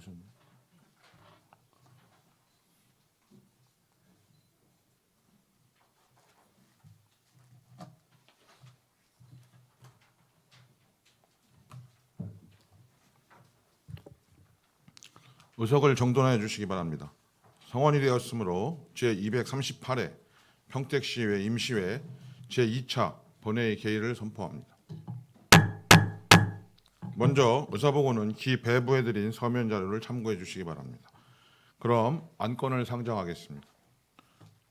나오셨네. 의석을 정돈해 주시기 바랍니다. 성원이 되었으므로 제238회 평택시의회 임시회 제2차 본회의 개의를 선포합니다. 먼저 의사보고는 기배부해드린 서면 자료를 참고해 주시기 바랍니다. 그럼 안건을 상정하겠습니다.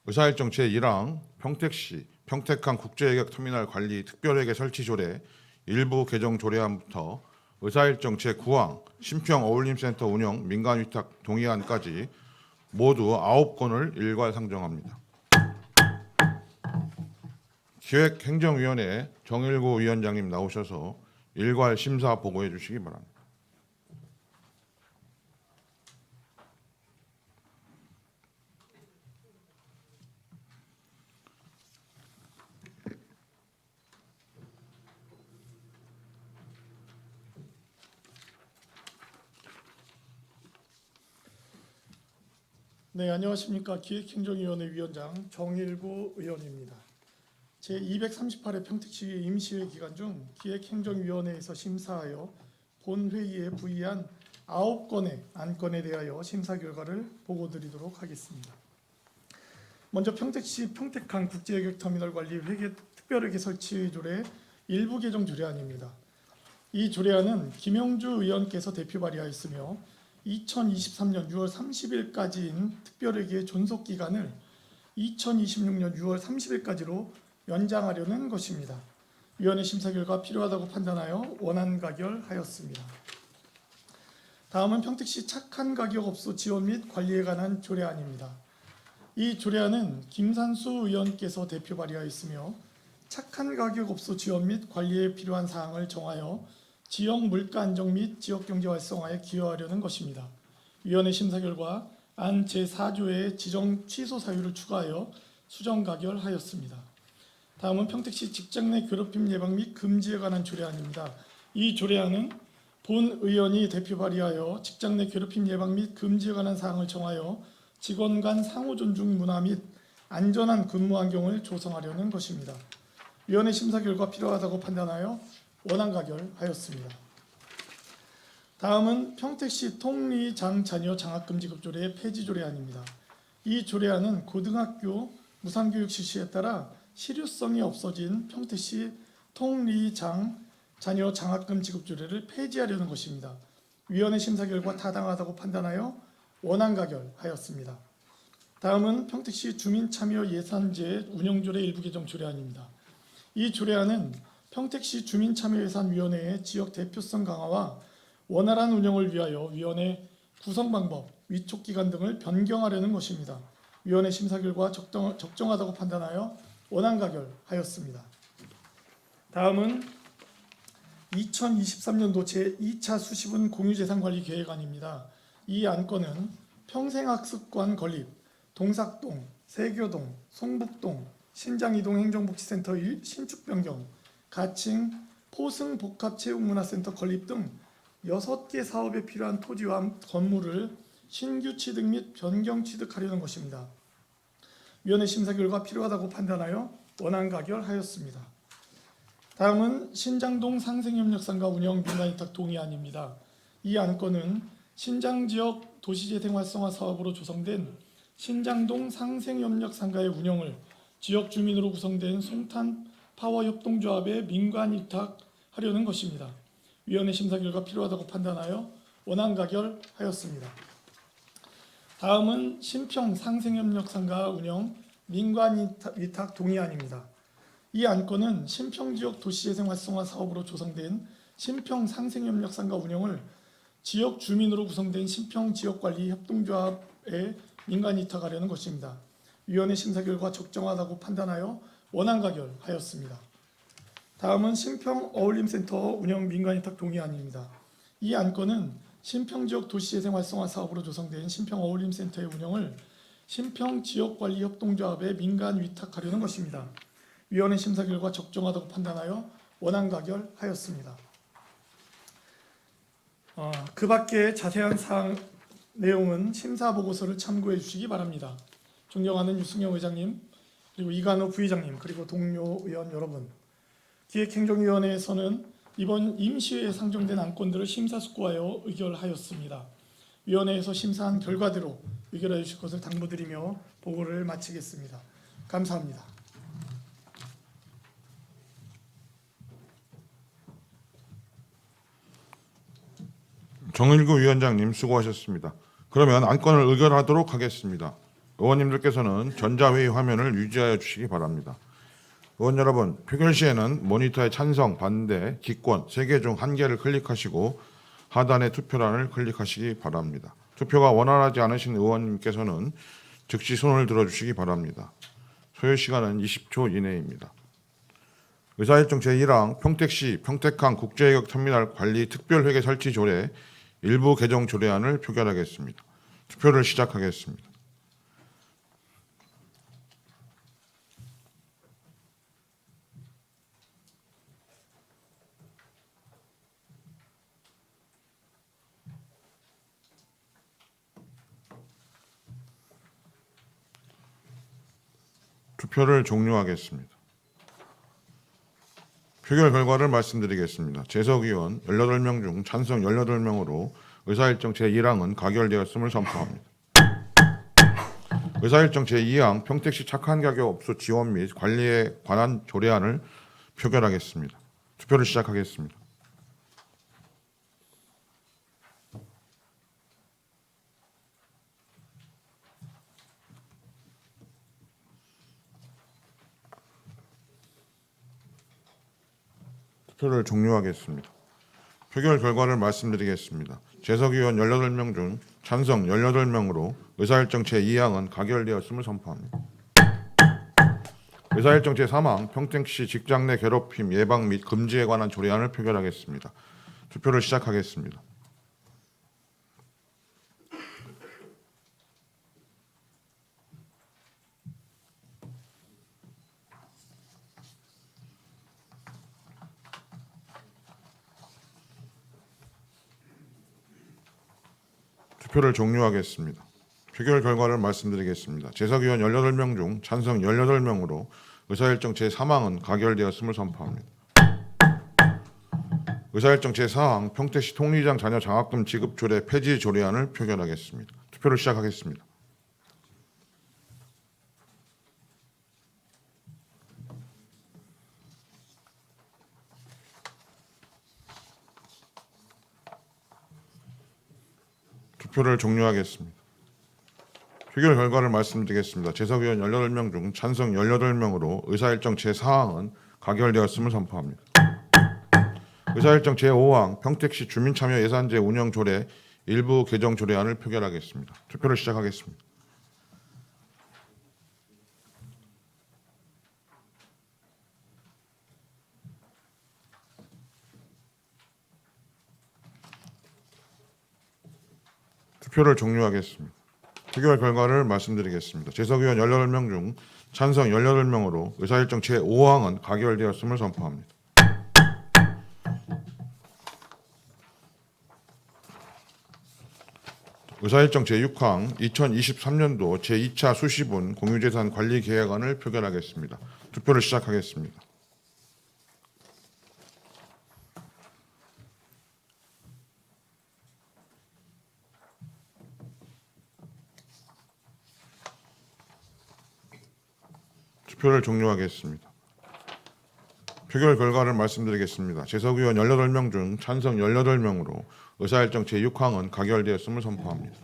의사일정 제1항 평택시 평택항 국제여객터미널 관리 특별회계 설치 조례 일부 개정 조례안부터 의사일정 제9항 신평 어울림센터 운영 민간위탁 동의안까지 모두 9건을 일괄 상정합니다. 기획행정위원회 정일구 위원장님 나오셔서 일괄 심사 보고해 주시기 바랍니다. 네, 안녕하십니까. 기획행정위원회 위원장 정일구 의원입니다. 제238회 평택시 임시회 기간 중 기획행정위원회에서 심사하여 본회의에 부의한 9건의 안건에 대하여 심사 결과를 보고드리도록 하겠습니다. 먼저 평택시 평택항 국제여객터미널 관리 특별회계 설치 조례 일부 개정 조례안입니다. 이 조례안은 김영주 의원께서 대표 발의하였으며 2023년 6월 30일까지인 특별회계 존속 기간을 2026년 6월 30일까지로 연장하려는 것입니다. 위원회 심사 결과 필요하다고 판단하여 원안 가결하였습니다. 다음은 평택시 착한 가격업소 지원 및 관리에 관한 조례안입니다. 이 조례안은 김산수 의원께서 대표 발의하였으며 착한 가격업소 지원 및 관리에 필요한 사항을 정하여 지역 물가 안정 및 지역 경제 활성화에 기여하려는 것입니다. 위원회 심사 결과 안 제4조의 지정 취소 사유를 추가하여 수정 가결하였습니다. 다음은 평택시 직장 내 괴롭힘 예방 및 금지에 관한 조례안입니다. 이 조례안은 본 의원이 대표 발의하여 직장 내 괴롭힘 예방 및 금지에 관한 사항을 정하여 직원 간 상호 존중 문화 및 안전한 근무 환경을 조성하려는 것입니다. 위원회 심사 결과 필요하다고 판단하여 원안 가결하였습니다. 다음은 평택시 통리장 자녀 장학금지급 조례의 폐지 조례안입니다. 이 조례안은 고등학교 무상교육 실시에 따라 실효성이 없어진 평택시 통리장 자녀 장학금 지급 조례를 폐지하려는 것입니다. 위원회 심사 결과 타당하다고 판단하여 원안 가결하였습니다. 다음은 평택시 주민참여 예산제 운영조례 일부 개정 조례안입니다. 이 조례안은 평택시 주민참여예산위원회의 지역 대표성 강화와 원활한 운영을 위하여 위원회 구성 방법, 위촉 기간 등을 변경하려는 것입니다. 위원회 심사 결과 적정하다고 판단하여 원안 가결하였습니다. 다음은 2023년도 제2차 수시분 공유재산관리 계획안입니다. 이 안건은 평생학습관 건립, 동삭동, 세교동, 송북동, 신장이동 행정복지센터 1 신축 변경, 가칭 포승복합체육문화센터 건립 등 6개 사업에 필요한 토지와 건물을 신규 취득 및 변경 취득하려는 것입니다. 위원회 심사 결과 필요하다고 판단하여 원안 가결하였습니다. 다음은 신장동 상생협력상가 운영 민간위탁 동의안입니다. 이 안건은 신장지역 도시재생활성화 사업으로 조성된 신장동 상생협력상가의 운영을 지역 주민으로 구성된 송탄 파워협동조합에 민간위탁하려는 것입니다. 위원회 심사 결과 필요하다고 판단하여 원안 가결하였습니다. 다음은 신평 상생협력상가 운영 민간위탁 동의안입니다. 이 안건은 신평지역 도시재생활성화 사업으로 조성된 신평 상생협력상가 운영을 지역 주민으로 구성된 신평지역관리협동조합에 민간위탁하려는 것입니다. 위원회 심사 결과 적정하다고 판단하여 원안 가결하였습니다. 다음은 신평 어울림센터 운영 민간위탁 동의안입니다. 이 안건은 신평지역 도시재생 활성화 사업으로 조성된 신평 어울림센터의 운영을 신평지역관리협동조합에 민간위탁하려는 것입니다. 위원회 심사 결과 적정하다고 판단하여 원안 가결하였습니다. 그 밖에 자세한 사항 내용은 심사 보고서를 참고해 주시기 바랍니다. 존경하는 유승영 의장님, 그리고 이관호 부의장님, 그리고 동료 의원 여러분, 기획행정위원회에서는 이번 임시회에 상정된 안건들을 심사숙고하여 의결하였습니다. 위원회에서 심사한 결과대로 의결해 주실 것을 당부드리며 보고를 마치겠습니다. 감사합니다. 정일구 위원장님 수고하셨습니다. 그러면 안건을 의결하도록 하겠습니다. 의원님들께서는 전자회의 화면을 유지하여 주시기 바랍니다. 의원 여러분, 표결 시에는 모니터에 찬성, 반대, 기권 3개 중 1개를 클릭하시고 하단의 투표란을 클릭하시기 바랍니다. 투표가 원활하지 않으신 의원님께서는 즉시 손을 들어주시기 바랍니다. 소요 시간은 20초 이내입니다. 의사일정 제1항 평택시 평택항 국제해역터미널 관리 특별회계 설치 조례 일부 개정 조례안을 표결하겠습니다. 투표를 시작하겠습니다. 투표를 종료하겠습니다. 표결 결과를 말씀드리겠습니다. 재석위원 18명 중 찬성 18명으로 의사일정 제1항은 가결되었음을 선포합니다. 의사일정 제2항 평택시 착한 가격 업소 지원 및 관리에 관한 조례안을 표결하겠습니다. 투표를 시작하겠습니다. 투표를 종료하겠습니다. 표결 결과를 말씀드리겠습니다. 재석위원 18명 중 찬성 18명으로 의사일정 제2항은 가결되었음을 선포합니다. 의사일정 제3항 평택시 직장 내 괴롭힘 예방 및 금지에 관한 조례안을 표결하겠습니다. 투표를 시작하겠습니다. 투표를 종료하겠습니다. 표결 결과를 말씀드리겠습니다. 재석위원 18명 중 찬성 18명으로 의사일정 제3항은 가결되었음을 선포합니다. 의사일정 제4항 평택시 통리장 자녀 장학금 지급 조례 폐지 조례안을 표결하겠습니다. 투표를 시작하겠습니다. 투표를 종료하겠습니다. 표결 결과를 말씀드리겠습니다. 재석위원 18명 중 찬성 18명으로 의사일정 제4항은 가결되었음을 선포합니다. 의사일정 제5항 평택시 주민참여 예산제 운영 조례 일부 개정 조례안을 표결하겠습니다. 투표를 시작하겠습니다. 투표를 종료하겠습니다. 표결 결과를 말씀드리겠습니다. 재석위원 18명 중 찬성 18명으로 의사일정 제5항은 가결되었음을 선포합니다. 의사일정 제6항 2023년도 제2차 수시분 공유재산 관리 계획안을 표결하겠습니다. 투표를 시작하겠습니다. 투표를 종료하겠습니다. 표결 결과를 말씀드리겠습니다. 재석위원 18명 중 찬성 18명으로 의사일정 제6항은 가결되었음을 선포합니다.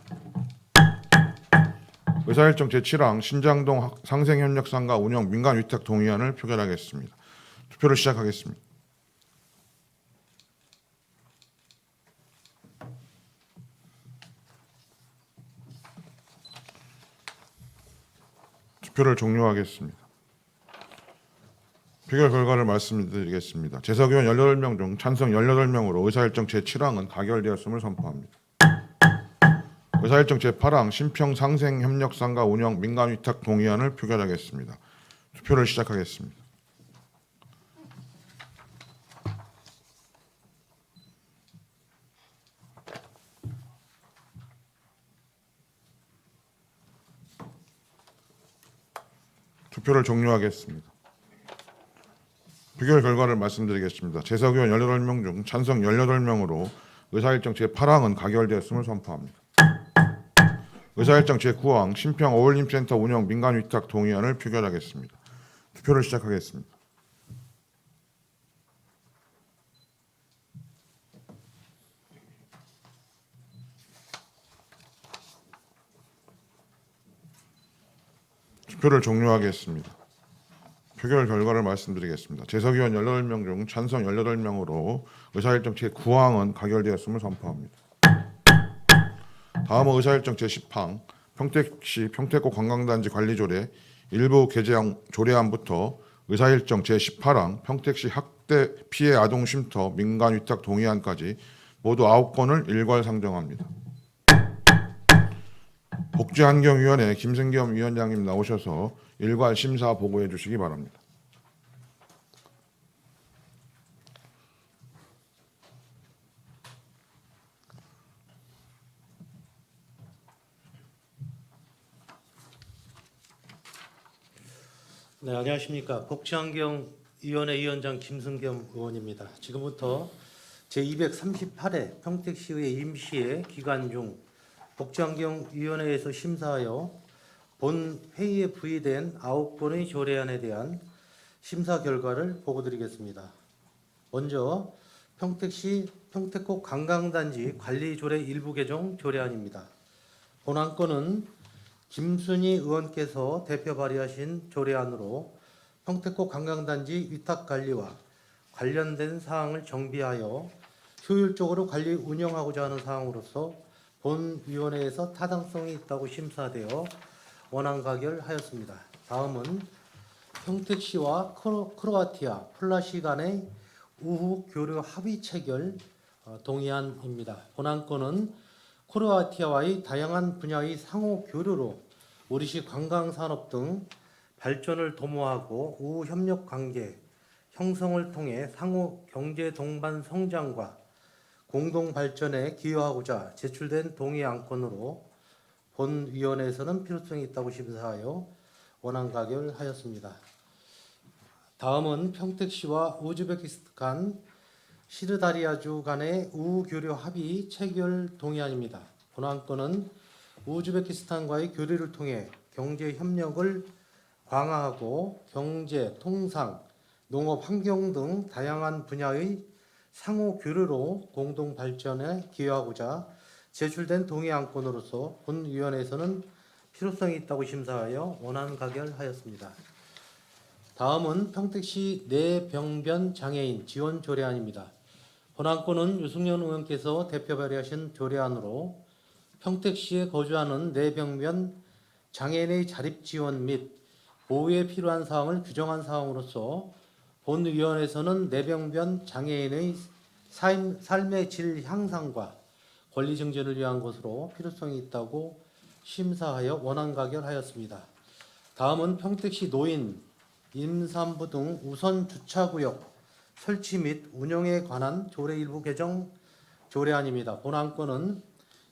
의사일정 제7항 신장동 상생협력상가 운영 민간위탁 동의안을 표결하겠습니다. 투표를 시작하겠습니다. 투표를 종료하겠습니다. 표결 결과를 말씀드리겠습니다. 재석위원 18명 중 찬성 18명으로 의사일정 제7항은 가결되었음을 선포합니다. 의사일정 제8항 신평상생협력상가 운영 민간위탁 동의안을 표결하겠습니다. 투표를 시작하겠습니다. 투표를 종료하겠습니다. 표결 결과를 말씀드리겠습니다. 재석의원 18명 중 찬성 18명으로 의사일정 제8항은 가결되었음을 선포합니다. 의사일정 제9항 신평 어울림센터 운영 민간위탁 동의안을 표결하겠습니다. 투표를 시작하겠습니다. 투표를 종료하겠습니다. 표결 결과를 말씀드리겠습니다. 재석의원 18명 중 찬성 18명으로 의사일정 제9항은 가결되었음을 선포합니다. 다음은 의사일정 제10항 평택시 평택고 관광단지 관리조례 일부 개정 조례안부터 의사일정 제18항 평택시 학대 피해 아동 쉼터 민간위탁 동의안까지 모두 9건을 일괄 상정합니다. 복지환경위원회 김승겸 위원장님 나오셔서 일괄 심사 보고해 주시기 바랍니다. 네, 안녕하십니까. 복지환경위원회 위원장 김승겸 의원입니다. 지금부터 제238회 평택시의 임시회 기간 중 복지환경위원회에서 심사하여 본 회의에 부의된 9건의 조례안에 대한 심사 결과를 보고드리겠습니다. 먼저 평택시 평택고 관광단지 관리조례 일부 개정 조례안입니다. 본안 건은 김순희 의원께서 대표 발의하신 조례안으로 평택고 관광단지 위탁관리와 관련된 사항을 정비하여 효율적으로 관리 운영하고자 하는 사항으로서 본 위원회에서 타당성이 있다고 심사되어 원안 가결하였습니다. 다음은 평택시와 크로아티아 플라시 간의 우후 교류 합의 체결 동의안입니다. 본안 건은 크로아티아와의 다양한 분야의 상호 교류로 우리시 관광산업 등 발전을 도모하고 우후 협력 관계 형성을 통해 상호 경제 동반 성장과 공동 발전에 기여하고자 제출된 동의 안건으로 본 위원회에서는 필요성이 있다고 심사하여 원안 가결하였습니다. 다음은 평택시와 우즈베키스탄 시르다리아주 간의 우후 교류 합의 체결 동의안입니다. 본안 건은 우즈베키스탄과의 교류를 통해 경제 협력을 강화하고 경제, 통상, 농업, 환경 등 다양한 분야의 상호 교류로 공동 발전에 기여하고자 제출된 동의 안건으로서 본 위원회에서는 필요성이 있다고 심사하여 원안 가결하였습니다. 다음은 평택시 뇌병변 장애인 지원 조례안입니다. 본안 건은 유승연 의원께서 대표 발의하신 조례안으로 평택시에 거주하는 뇌병변 장애인의 자립 지원 및 보호에 필요한 사항을 규정한 사항으로서 본 위원회에서는 뇌병변 장애인의 삶의 질 향상과 권리 증진을 위한 것으로 필요성이 있다고 심사하여 원안 가결하였습니다. 다음은 평택시 노인, 임산부 등 우선 주차구역 설치 및 운영에 관한 조례 일부 개정 조례안입니다. 본안 건은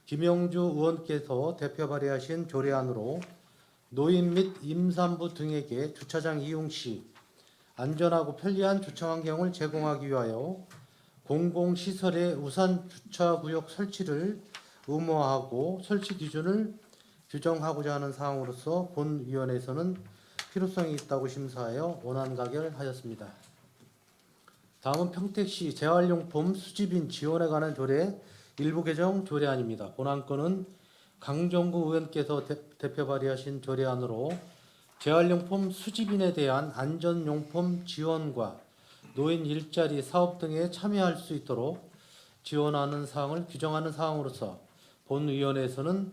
김영주 의원께서 대표 발의하신 조례안으로 노인 및 임산부 등에게 주차장 이용 시 안전하고 편리한 주차 환경을 제공하기 위하여 공공시설의 우선 주차구역 설치를 의무화하고 설치 기준을 규정하고자 하는 사항으로서 본 위원회에서는 필요성이 있다고 심사하여 원안 가결하였습니다. 다음은 평택시 재활용품 수집인 지원에 관한 조례 일부 개정 조례안입니다. 본안 건은 강정구 의원께서 대표 발의하신 조례안으로 재활용품 수집인에 대한 안전용품 지원과 노인 일자리 사업 등에 참여할 수 있도록 지원하는 사항을 규정하는 사항으로서 본 위원회에서는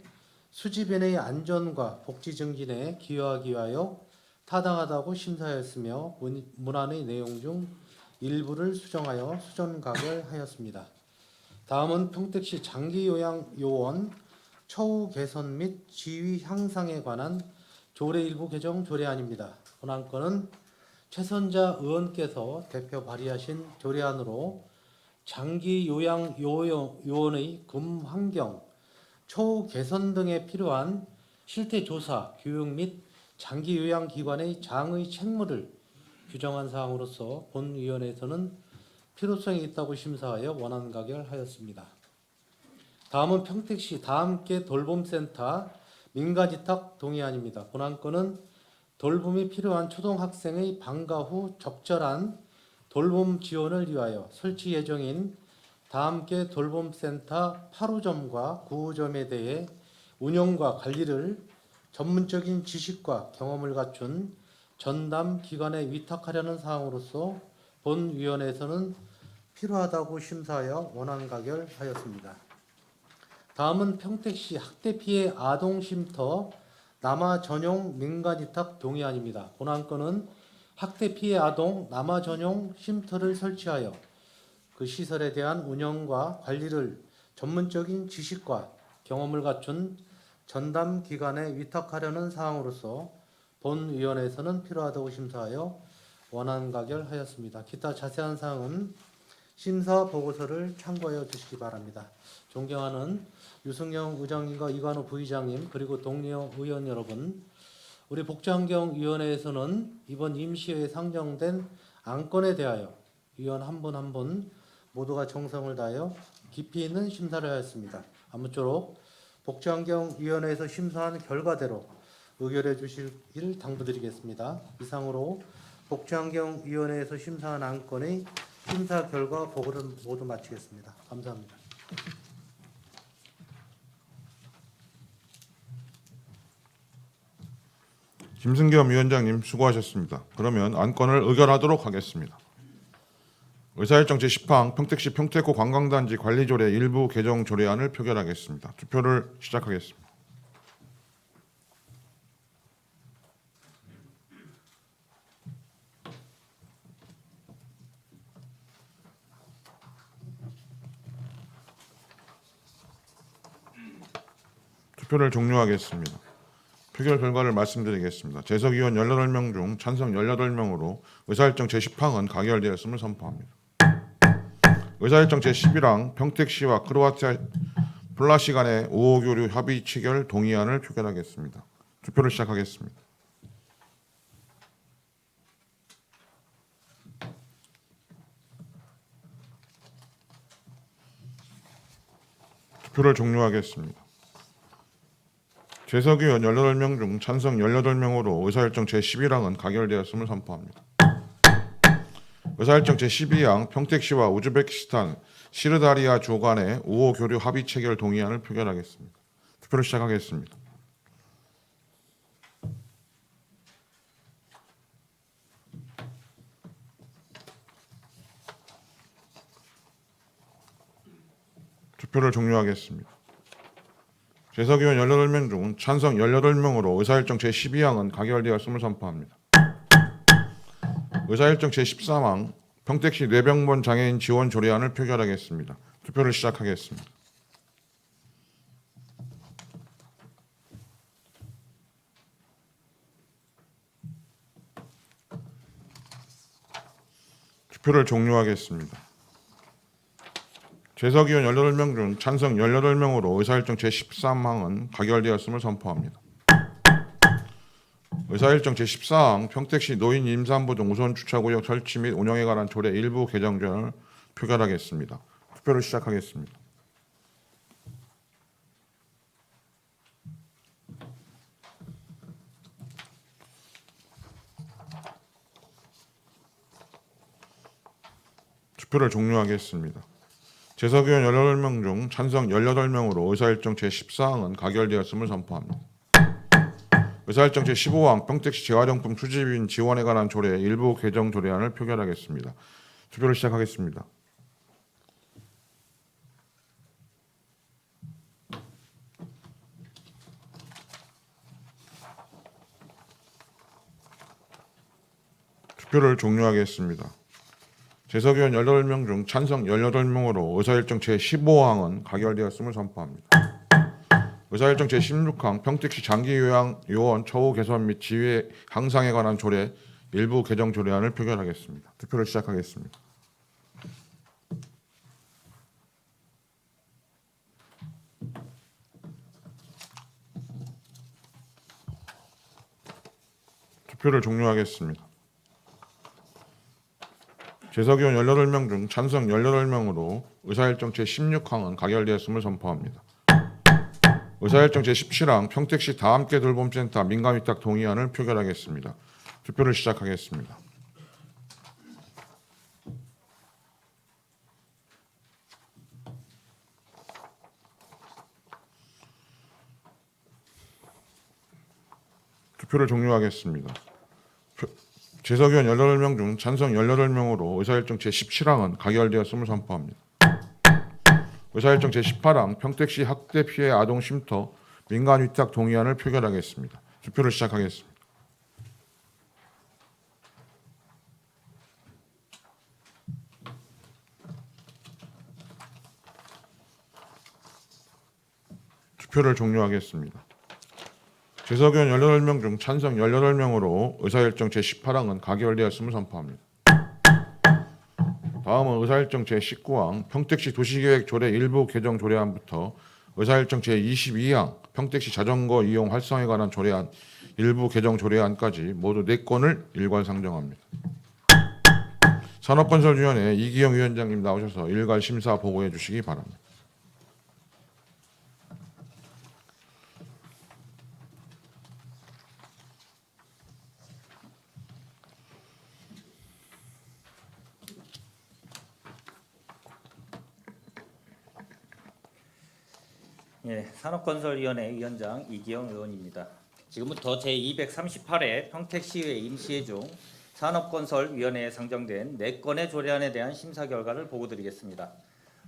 수집인의 안전과 복지 증진에 기여하기 위하여 타당하다고 심사하였으며 문안의 내용 중 일부를 수정하여 수정 가결하였습니다. 다음은 평택시 장기요양요원 처우 개선 및 지위 향상에 관한 조례 일부 개정 조례안입니다. 본안 건은 최선자 의원께서 대표 발의하신 조례안으로 장기요양요원의 근환경, 처우 개선 등에 필요한 실태조사, 교육 및 장기 요양기관의 장의 책무를 규정한 사항으로서 본위원회에서는 필요성이 있다고 심사하여 원안 가결하였습니다. 다음은 평택시 다함께 돌봄센터 민간위탁 동의안입니다. 본안건은 돌봄이 필요한 초등학생의 방과 후 적절한 돌봄 지원을 위하여 설치 예정인 다함께 돌봄센터 8호점과 9호점에 대해 운영과 관리를 전문적인 지식과 경험을 갖춘 전담 기관에 위탁하려는 사항으로서 본위원회에서는 필요하다고 심사하여 원안 가결하였습니다. 다음은 평택시 학대 피해 아동 쉼터 남아 전용 민간 위탁 동의안입니다. 본안건은 학대 피해 아동 남아 전용 쉼터를 설치하여 그 시설에 대한 운영과 관리를 전문적인 지식과 경험을 갖춘 전담 기관에 위탁하려는 사항으로서 본위원회에서는 필요하다고 심사하여 원안 가결하였습니다. 기타 자세한 사항은 심사 보고서를 참고하여 주시기 바랍니다. 존경하는 유승영 의장님과 이관우 부의장님 그리고 동료 의원 여러분, 우리 복지환경위원회에서는 이번 임시회에 상정된 안건에 대하여 위원 한 분 한 분 모두가 정성을 다하여 깊이 있는 심사를 하였습니다. 아무쪼록 복지환경위원회에서 심사한 결과대로 의결해 주시길 당부드리겠습니다. 이상으로 복지환경위원회에서 심사한 안건의 심사 결과 보고를 모두 마치겠습니다. 감사합니다. 김승겸 위원장님 수고하셨습니다. 그러면 안건을 의결하도록 하겠습니다. 의사일정 제10항 평택시 평택호 관광단지 관리조례 일부 개정 조례안을 표결하겠습니다. 투표를 시작하겠습니다. 투표를 종료하겠습니다. 표결 결과를 말씀드리겠습니다. 재석위원 18명 중 찬성 18명으로 의사일정 제10항은 가결되었음을 선포합니다. 의사일정 제11항 평택시와 크로아티아 플라시 간의 5호 교류 합의 체결 동의안을 표결하겠습니다. 투표를 시작하겠습니다. 투표를 종료하겠습니다. 재석위원 18명 중 찬성 18명으로 의사일정 제11항은 가결되었음을 선포합니다. 의사일정 제12항 평택시와 우즈베키스탄 시르다리아 주 간의 5호 교류 합의 체결 동의안을 표결하겠습니다. 투표를 시작하겠습니다. 투표를 종료하겠습니다. 재석위원 18명 중 찬성 18명으로 의사일정 제12항은 가결되었음을 선포합니다. 의사일정 제13항 평택시 뇌병변 장애인 지원 조례안을 표결하겠습니다. 투표를 시작하겠습니다. 투표를 종료하겠습니다. 재석위원 18명 중 찬성 18명으로 의사일정 제13항은 가결되었음을 선포합니다. 의사일정 제14항 평택시 노인 임산부 등 우선 주차구역 설치 및 운영에 관한 조례 일부 개정안을 표결하겠습니다. 투표를 시작하겠습니다. 투표를 종료하겠습니다. 재석위원 18명 중 찬성 18명으로 의사일정 제14항은 가결되었음을 선포합니다. 의사일정 제15항 평택시 재활용품 수집인 지원에 관한 조례 일부 개정 조례안을 표결하겠습니다. 투표를 시작하겠습니다. 투표를 종료하겠습니다. 재석위원 18명 중 찬성 18명으로 의사일정 제15항은 가결되었음을 선포합니다. 의사일정 제16항 평택시 장기요양 요원 처우 개선 및 지휘 향상에 관한 조례 일부 개정 조례안을 표결하겠습니다. 투표를 시작하겠습니다. 투표를 종료하겠습니다. 재석의원 18명 중 찬성 18명으로 의사일정 제16항은 가결되었음을 선포합니다. 의사일정 제17항 평택시 다함께 돌봄센터 민간위탁 동의안을 표결하겠습니다. 투표를 시작하겠습니다. 투표를 종료하겠습니다. 재석의원 18명 중 찬성 18명으로 의사일정 제17항은 가결되었음을 선포합니다. 의사일정 제18항 평택시 학대 피해 아동 쉼터 민간 위탁 동의안을 표결하겠습니다. 투표를 시작하겠습니다. 투표를 종료하겠습니다. 재석의원 18명 중 찬성 18명으로 의사일정 제18항은 가결되었음을 선포합니다. 다음은 의사일정 제19항 평택시 도시계획 조례 일부 개정 조례안부터 의사일정 제22항 평택시 자전거 이용 활성화에 관한 조례안 일부 개정 조례안까지 모두 4건을 일괄 상정합니다. 산업건설위원회 이기영 위원장님 나오셔서 일괄 심사 보고해 주시기 바랍니다. 예, 산업건설위원회 위원장 이기영 의원입니다. 지금부터 제238회 평택시의회 임시회 중 산업건설위원회에 상정된 4건의 조례안에 대한 심사 결과를 보고드리겠습니다.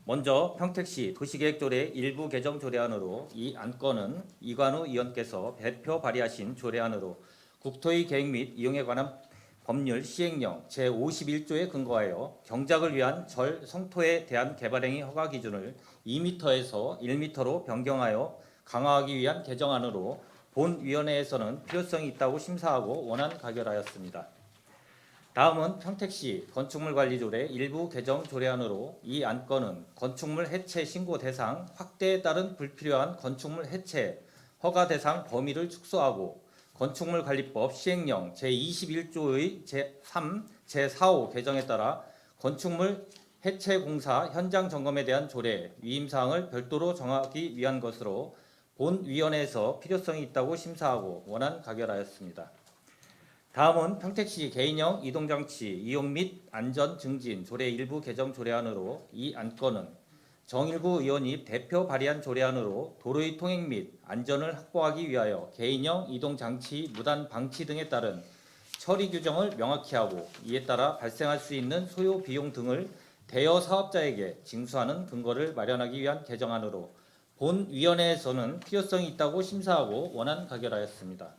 먼저 평택시 도시계획조례 일부 개정 조례안으로 이 안건은 이관우 의원께서 대표 발의하신 조례안으로 국토의 계획 및 이용에 관한 법률 시행령 제51조에 근거하여 경작을 위한 절 성토에 대한 개발행위 허가 기준을 2m에서 1m로 변경하여 강화하기 위한 개정안으로 본 위원회에서는 필요성이 있다고 심사하고 원안 가결하였습니다. 다음은 평택시 건축물관리조례 일부 개정 조례안으로 이 안건은 건축물 해체 신고 대상 확대에 따른 불필요한 건축물 해체 허가 대상 범위를 축소하고 건축물관리법 시행령 제21조의 제3, 제4호 개정에 따라 건축물 해체 공사 현장 점검에 대한 조례 위임사항을 별도로 정하기 위한 것으로 본 위원회에서 필요성이 있다고 심사하고 원안 가결하였습니다. 다음은 평택시 개인형 이동장치 이용 및 안전 증진 조례 일부 개정 조례안으로 이 안건은 정일구 의원이 대표 발의한 조례안으로 도로의 통행 및 안전을 확보하기 위하여 개인형 이동장치 무단 방치 등에 따른 처리 규정을 명확히 하고 이에 따라 발생할 수 있는 소요 비용 등을 대여 사업자에게 징수하는 근거를 마련하기 위한 개정안으로 본 위원회에서는 필요성이 있다고 심사하고 원안 가결하였습니다.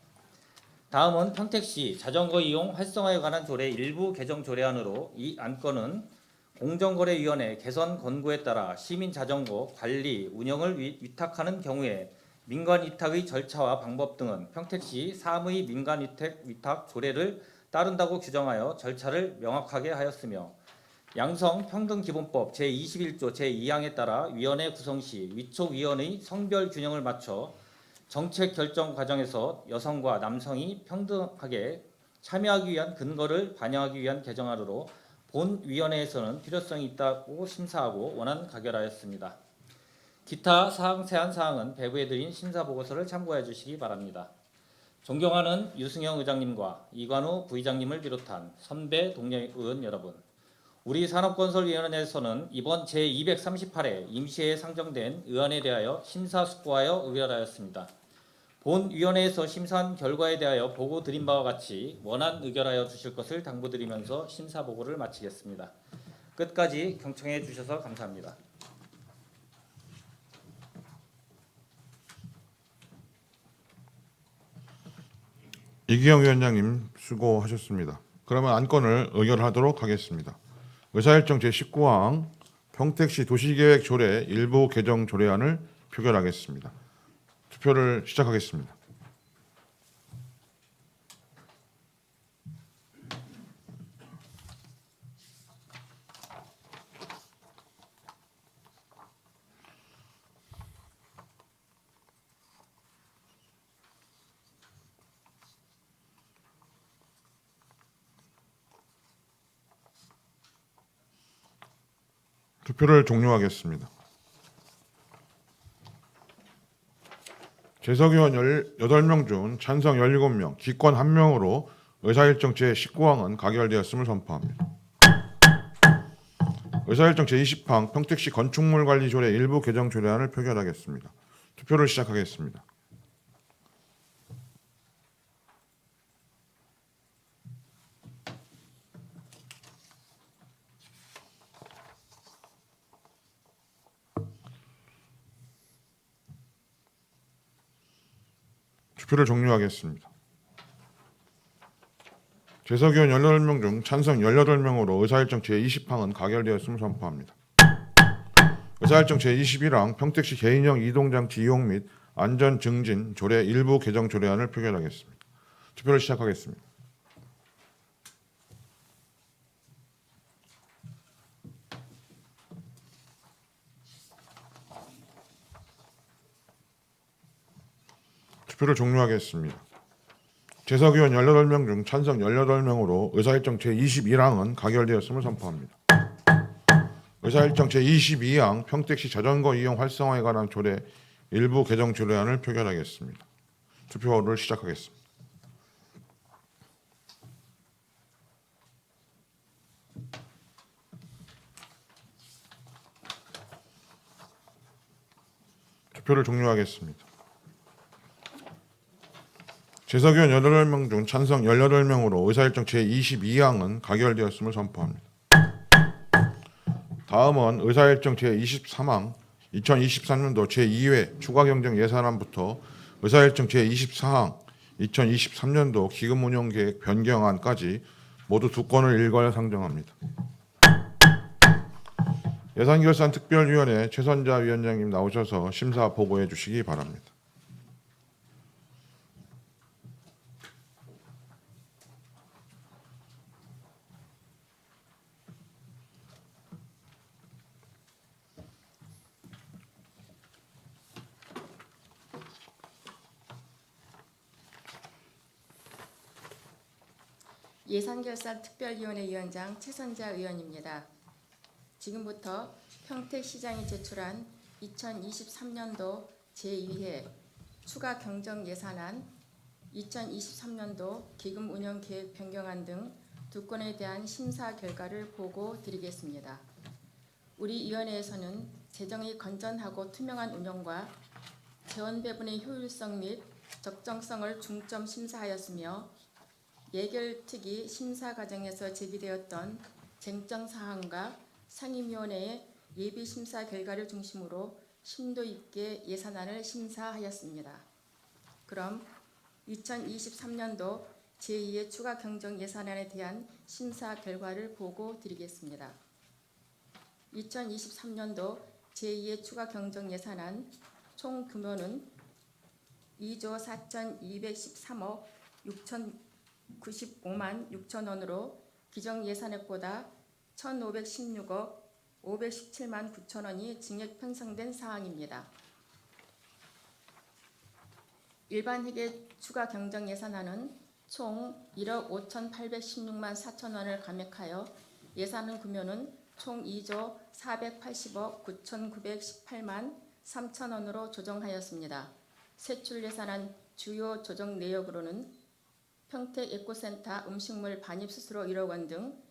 다음은 평택시 자전거 이용 활성화에 관한 조례 일부 개정 조례안으로 이 안건은 공정거래위원회 개선 권고에 따라 시민 자전거 관리 운영을 위탁하는 경우에 민간 위탁의 절차와 방법 등은 평택시 사무의 민간 위탁 조례를 따른다고 규정하여 절차를 명확하게 하였으며 양성평등기본법 제21조 제2항에 따라 위원회 구성 시 위촉위원의 성별 균형을 맞춰 정책 결정 과정에서 여성과 남성이 평등하게 참여하기 위한 근거를 반영하기 위한 개정안으로 본 위원회에서는 필요성이 있다고 심사하고 원안 가결하였습니다. 기타 세한 사항은 배부해 드린 심사 보고서를 참고해 주시기 바랍니다. 존경하는 유승영 의장님과 이관우 부의장님을 비롯한 선배 동료 의원 여러분, 우리 산업건설위원회에서는 이번 제238회 임시회에 상정된 의안에 대하여 심사숙고하여 의결하였습니다. 본 위원회에서 심사한 결과에 대하여 보고 드린 바와 같이 원안 의결하여 주실 것을 당부드리면서 심사 보고를 마치겠습니다. 끝까지 경청해 주셔서 감사합니다. 이기영 위원장님 수고하셨습니다. 그러면 안건을 의결하도록 하겠습니다. 의사일정 제19항 평택시 도시계획 조례 일부 개정 조례안을 표결하겠습니다. 투표를 시작하겠습니다. 투표를 종료하겠습니다. 재석의원 18명 중 찬성 17명, 기권 1명으로 의사일정 제19항은 가결되었음을 선포합니다. 의사일정 제20항 평택시 건축물관리조례 일부 개정 조례안을 표결하겠습니다. 투표를 시작하겠습니다. 투표를 종료하겠습니다. 재석의원 18명 중 찬성 18명으로 의사일정 제20항은 가결되었음을 선포합니다. 의사일정 제21항 평택시 개인형 이동장치 이용 및 안전 증진 조례 일부 개정 조례안을 표결하겠습니다. 투표를 시작하겠습니다. 투표를 종료하겠습니다. 재석의원 18명 중 찬성 18명으로 의사일정 제21항은 가결되었음을 선포합니다. 의사일정 제22항 평택시 자전거 이용 활성화에 관한 조례 일부 개정 조례안을 표결하겠습니다. 투표를 시작하겠습니다. 투표를 종료하겠습니다. 재석의원 18명 중 찬성 18명으로 의사일정 제22항은 가결되었음을 선포합니다. 다음은 의사일정 제23항 2023년도 제2회 추가경정 예산안부터 의사일정 제24항 2023년도 기금운용계획 변경안까지 모두 2건을 일괄 상정합니다. 예산결산특별위원회 최선자 위원장님 나오셔서 심사 보고해 주시기 바랍니다. 예산결산특별위원회 위원장 최선자 의원입니다. 지금부터 평택시장이 제출한 2023년도 제2회 추가 경정 예산안, 2023년도 기금 운영 계획 변경안 등 2건에 대한 심사 결과를 보고 드리겠습니다. 우리 위원회에서는 재정의 건전하고 투명한 운영과 재원 배분의 효율성 및 적정성을 중점 심사하였으며 예결특위 심사 과정에서 제기되었던 쟁점 사항과 상임위원회의 예비 심사 결과를 중심으로 심도 있게 예산안을 심사하였습니다. 그럼 2023년도 제2의 추가 경정 예산안에 대한 심사 결과를 보고 드리겠습니다. 2023년도 제2의 추가 경정 예산안 총 규모는 2조 4,213억 6,095만 6천 원으로 기정 예산액보다 1,516억 517만 9천 원이 증액 편성된 사항입니다. 일반 회계 추가 경정 예산안은 총 1억 5,816만 4천 원을 감액하여 예산안 규모는 총 2조 480억 9,918만 3천 원으로 조정하였습니다. 세출 예산안 주요 조정 내역으로는 평택 에코센터 음식물 반입 수수료 1억 원 등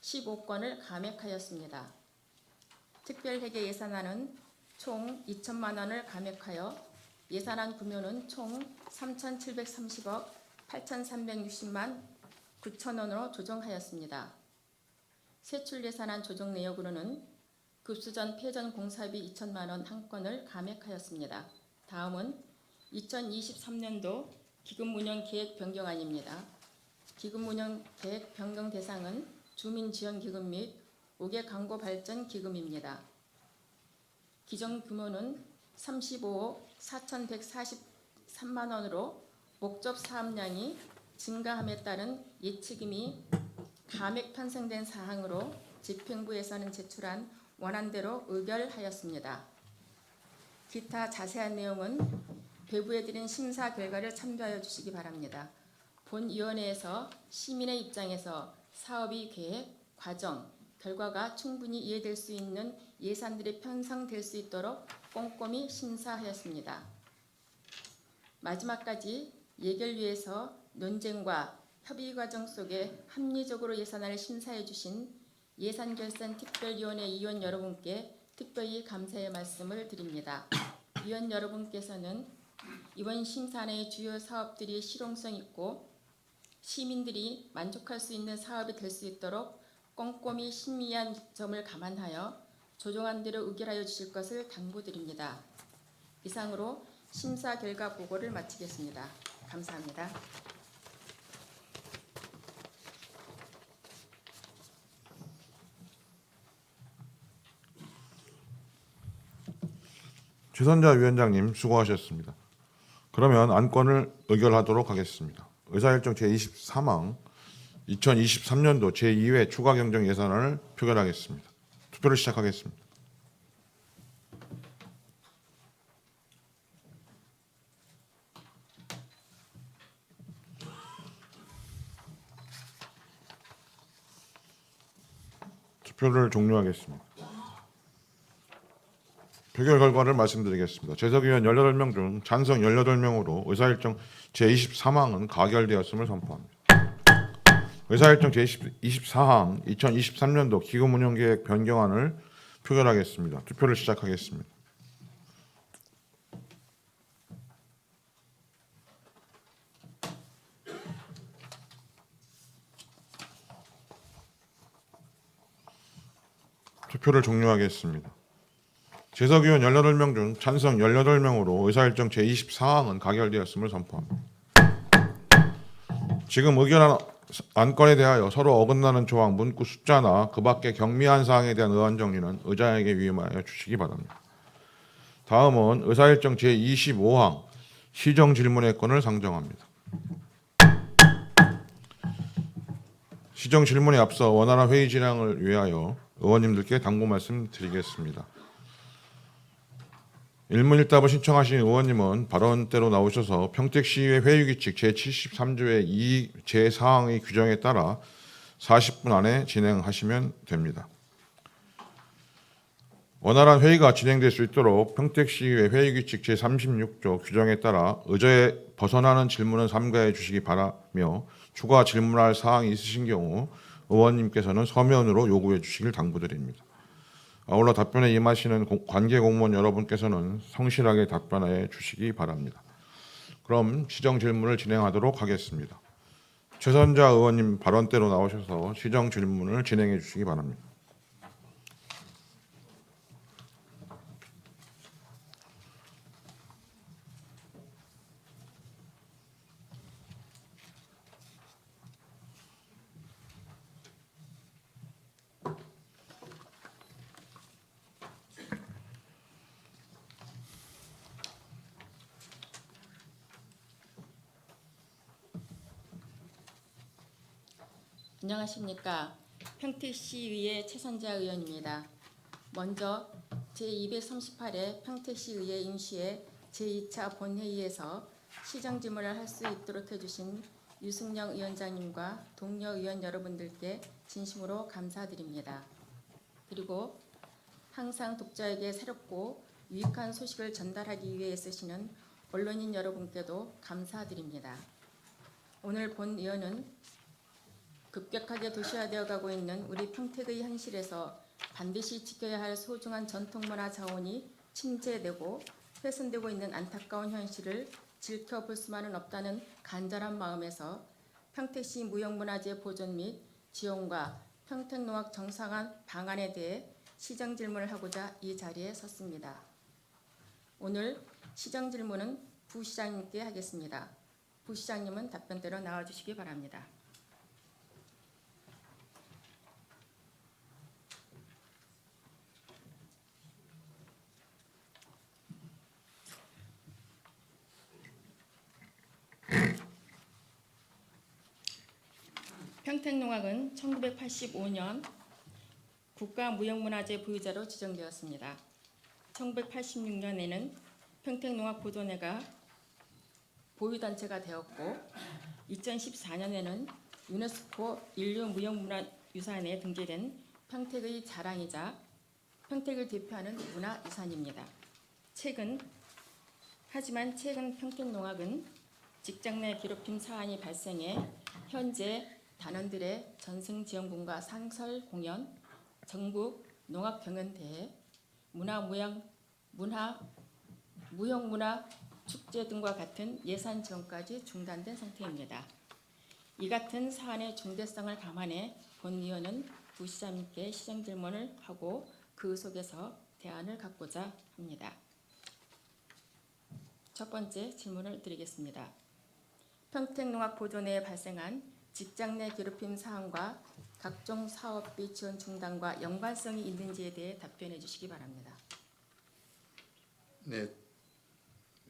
15건을 감액하였습니다. 특별회계 예산안은 총 2천만 원을 감액하여 예산안 규모는 총 3,730억 8,360만 9천 원으로 조정하였습니다. 세출 예산안 조정 내역으로는 급수전 폐전 공사비 2천만 원 한 건을 감액하였습니다. 다음은 2023년도 기금운영계획 변경안입니다. 기금운영계획 변경 대상은 주민지원기금 및 5개 광고발전기금입니다. 기정 규모는 35억 4,143만 원으로 목적 사업량이 증가함에 따른 예치금이 감액 편성된 사항으로 집행부에서는 제출한 원안대로 의결하였습니다. 기타 자세한 내용은 배부해드린 심사 결과를 참조하여 주시기 바랍니다. 본위원회에서 시민의 입장에서 사업의 계획, 과정, 결과가 충분히 이해될 수 있는 예산들이 편성될 수 있도록 꼼꼼히 심사하였습니다. 마지막까지 예결위에서 논쟁과 협의 과정 속에 합리적으로 예산안을 심사해 주신 예산결산특별위원회 위원 여러분께 특별히 감사의 말씀을 드립니다. 위원 여러분께서는 이번 심사안의 주요 사업들이 실용성 있고 시민들이 만족할 수 있는 사업이 될 수 있도록 꼼꼼히 심의한 점을 감안하여 조정안 대로 의결하여 주실 것을 당부드립니다. 이상으로 심사 결과 보고를 마치겠습니다. 감사합니다. 최선자 위원장님 수고하셨습니다. 그러면 안건을 의결하도록 하겠습니다. 의사일정 제23항 2023년도 제2회 추가 경정 예산안을 표결하겠습니다. 투표를 시작하겠습니다. 투표를 종료하겠습니다. 표결 결과를 말씀드리겠습니다. 재석위원 18명 중 찬성 18명으로 의사일정 제23항은 가결되었음을 선포합니다. 의사일정 제24항 2023년도 기금운용계획 변경안을 표결하겠습니다. 투표를 시작하겠습니다. 투표를 종료하겠습니다. 재석위원 18명 중 찬성 18명으로 의사일정 제24항은 가결되었음을 선포합니다. 지금 의결한 안건에 대하여 서로 어긋나는 조항, 문구 숫자나 그 밖의 경미한 사항에 대한 의안 정리는 의장에게 위임하여 주시기 바랍니다. 다음은 의사일정 제25항 시정질문의 건을 상정합니다. 시정질문에 앞서 원활한 회의 진행을 위하여 의원님들께 당부 말씀드리겠습니다. 일문일답을 신청하신 의원님은 발언대로 나오셔서 평택시의회 회의규칙 제73조의 2 제4항의 규정에 따라 40분 안에 진행하시면 됩니다. 원활한 회의가 진행될 수 있도록 평택시의회 회의규칙 제36조 규정에 따라 의제에 벗어나는 질문은 삼가해 주시기 바라며 추가 질문할 사항이 있으신 경우 의원님께서는 서면으로 요구해 주시길 당부드립니다. 아울러 답변에 임하시는 관계 공무원 여러분께서는 성실하게 답변해 주시기 바랍니다. 그럼 시정 질문을 진행하도록 하겠습니다. 최선자 의원님 발언대로 나오셔서 시정 질문을 진행해 주시기 바랍니다. 안녕하십니까. 평택시의회 최선자 의원입니다. 먼저 제238회 평택시의회 임시회 제2차 본회의에서 시정질문을 할 수 있도록 해주신 유승영 위원장님과 동료 의원 여러분들께 진심으로 감사드립니다. 그리고 항상 독자에게 새롭고 유익한 소식을 전달하기 위해 애쓰시는 언론인 여러분께도 감사드립니다. 오늘 본 의원은 급격하게 도시화되어 가고 있는 우리 평택의 현실에서 반드시 지켜야 할 소중한 전통문화 자원이 침체되고 훼손되고 있는 안타까운 현실을 지켜볼 수만은 없다는 간절한 마음에서 평택시 무형문화재 보존 및 지원과 평택농악 정상화 방안에 대해 시정질문을 하고자 이 자리에 섰습니다. 오늘 시정질문은 부시장님께 하겠습니다. 부시장님은 답변대로 나와주시기 바랍니다. 평택농악은 1985년 국가무형문화재 보유자로 지정되었습니다. 1986년에는 평택농악보존회가 보유단체가 되었고 2014년에는 유네스코 인류무형문화유산에 등재된 평택의 자랑이자 평택을 대표하는 문화유산입니다. 하지만 최근 평택농악은 직장 내 괴롭힘 사안이 발생해 현재 단원들의 전승지원금과 상설 공연, 전국 농악경연대회, 무형문화 축제 등과 같은 예산 지원까지 중단된 상태입니다. 이 같은 사안의 중대성을 감안해 본위원은 부시장님께 시정 질문을 하고 그 속에서 대안을 갖고자 합니다. 첫 번째 질문을 드리겠습니다. 평택농악보존회에 발생한 직장 내 괴롭힘 사안과 각종 사업비 지원 중단과 연관성이 있는지에 대해 답변해 주시기 바랍니다. 네,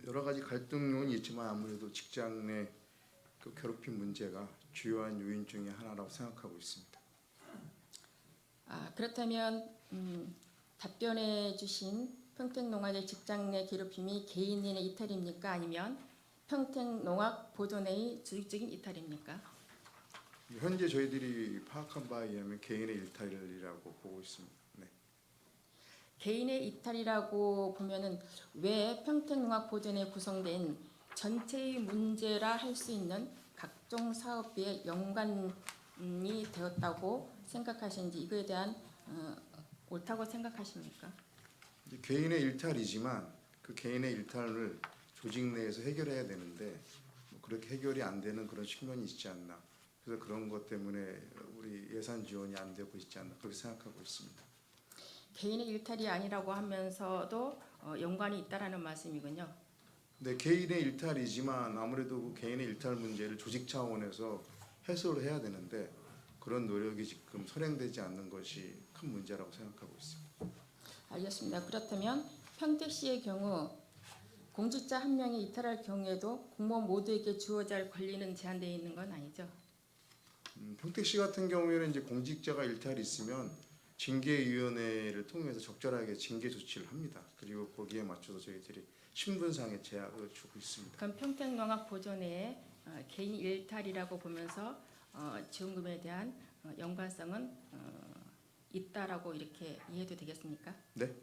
여러 가지 갈등 요인이 있지만 아무래도 직장 내 그 괴롭힘 문제가 주요한 요인 중에 하나라고 생각하고 있습니다. 그렇다면 답변해 주신 평택농악의 직장 내 괴롭힘이 개인의 이탈입니까? 아니면 평택농악보존회의 조직적인 이탈입니까? 현재 저희들이 파악한 바에 의하면 개인의 일탈이라고 보고 있습니다. 네. 개인의 이탈이라고 보면은 왜 평택농악보존회에 구성된 전체의 문제라 할 수 있는 각종 사업비에 연관이 되었다고 생각하시는지 이거에 대한 옳다고 생각하십니까? 이제 개인의 일탈이지만 그 개인의 일탈을 조직 내에서 해결해야 되는데 뭐 그렇게 해결이 안 되는 그런 측면이 있지 않나. 그래서 그런 것 때문에 우리 예산 지원이 안 되고 있지 않나 그렇게 생각하고 있습니다. 개인의 일탈이 아니라고 하면서도 연관이 있다라는 말씀이군요. 네, 개인의 일탈이지만 아무래도 그 개인의 일탈 문제를 조직 차원에서 해소를 해야 되는데 그런 노력이 지금 선행되지 않는 것이 큰 문제라고 생각하고 있습니다. 알겠습니다. 그렇다면 평택시의 경우 공직자 한 명이 이탈할 경우에도 공무원 모두에게 주어져야 할 권리는 제한되어 있는 건 아니죠? 평택시 같은 경우에는 이제 공직자가 일탈이 있으면 징계위원회를 통해서 적절하게 징계 조치를 합니다. 그리고 거기에 맞춰서 저희들이 신분상의 제약을 주고 있습니다. 그럼 평택농악보존회의 개인 일탈이라고 보면서 지원금에 대한 연관성은 있다라고 이렇게 이해도 되겠습니까? 네.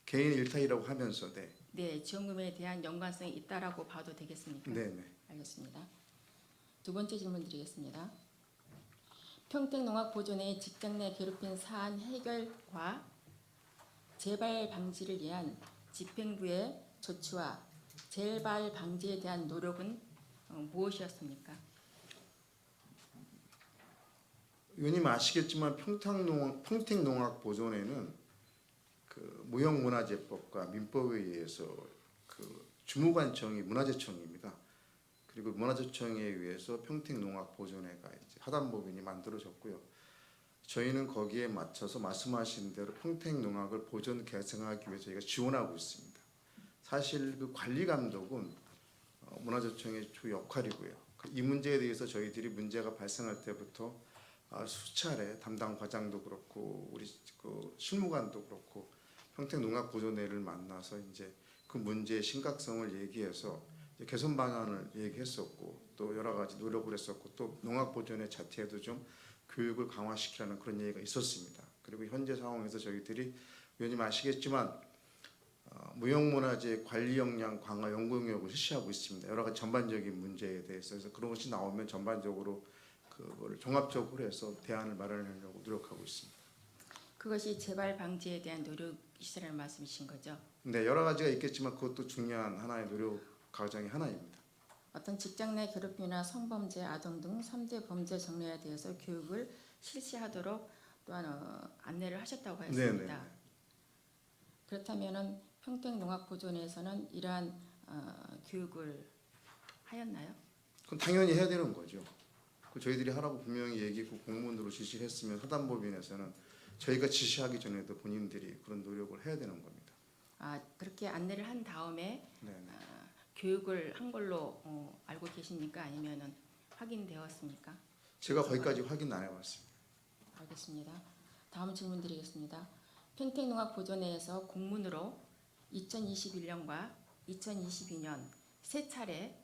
개인 일탈이라고 하면서 네. 네, 지원금에 대한 연관성이 있다라고 봐도 되겠습니까? 네, 네. 알겠습니다. 두 번째 질문 드리겠습니다. 평택농악보존회의 직장 내 괴롭힘 사안 해결과 재발 방지를 위한 집행부의 조치와 재발 방지에 대한 노력은 무엇이었습니까? 의원님 아시겠지만 평택농악보존회는 그 무형문화재법과 민법에 의해서 그 주무관청이 문화재청입니다. 그리고 문화재청에 의해서 평택농악보존회가 이제 하단법인이 만들어졌고요. 저희는 거기에 맞춰서 말씀하신 대로 평택농악을 보존 개선하기 위해서 저희가 지원하고 있습니다. 사실 그 관리 감독은 문화재청의 주 역할이고요. 이 문제에 대해서 저희들이 문제가 발생할 때부터 수차례 담당 과장도 그렇고 우리 그 실무관도 그렇고 평택농악보존회를 만나서 이제 그 문제의 심각성을 얘기해서 개선 방안을 얘기했었고 또 여러 가지 노력을 했었고 또 농악보존회 자체에도 좀 교육을 강화시키라는 그런 얘기가 있었습니다. 그리고 현재 상황에서 저희들이 위원님 아시겠지만 무형문화재 관리 역량 강화 연구 용역을 실시하고 있습니다. 여러 가지 전반적인 문제에 대해서 그래서 그런 것이 나오면 전반적으로 그걸 종합적으로 해서 대안을 마련하려고 노력하고 있습니다. 그것이 재발 방지에 대한 노력이시라는 말씀이신 거죠? 네, 여러 가지가 있겠지만 그것도 중요한 하나의 노력 과정의 하나입니다. 어떤 직장 내 괴롭힘이나 성범죄, 아동 등 3대 범죄 정례에 대해서 교육을 실시하도록 또한 안내를 하셨다고 했습니다. 네네. 그렇다면은 평택농악보존회에서는 이러한 교육을 하였나요? 그건 당연히 해야 되는 거죠. 그 저희들이 하라고 분명히 얘기했고 공문으로 지시를 했으면 하단법인에서는 저희가 지시하기 전에도 본인들이 그런 노력을 해야 되는 겁니다. 그렇게 안내를 한 다음에 네네. 교육을 한 걸로 알고 계십니까? 아니면은 확인되었습니까? 제가 거기까지 확인 안 해봤습니다. 알겠습니다. 다음 질문 드리겠습니다. 평택농악보존회에서 공문으로 2021년과 2022년 세 차례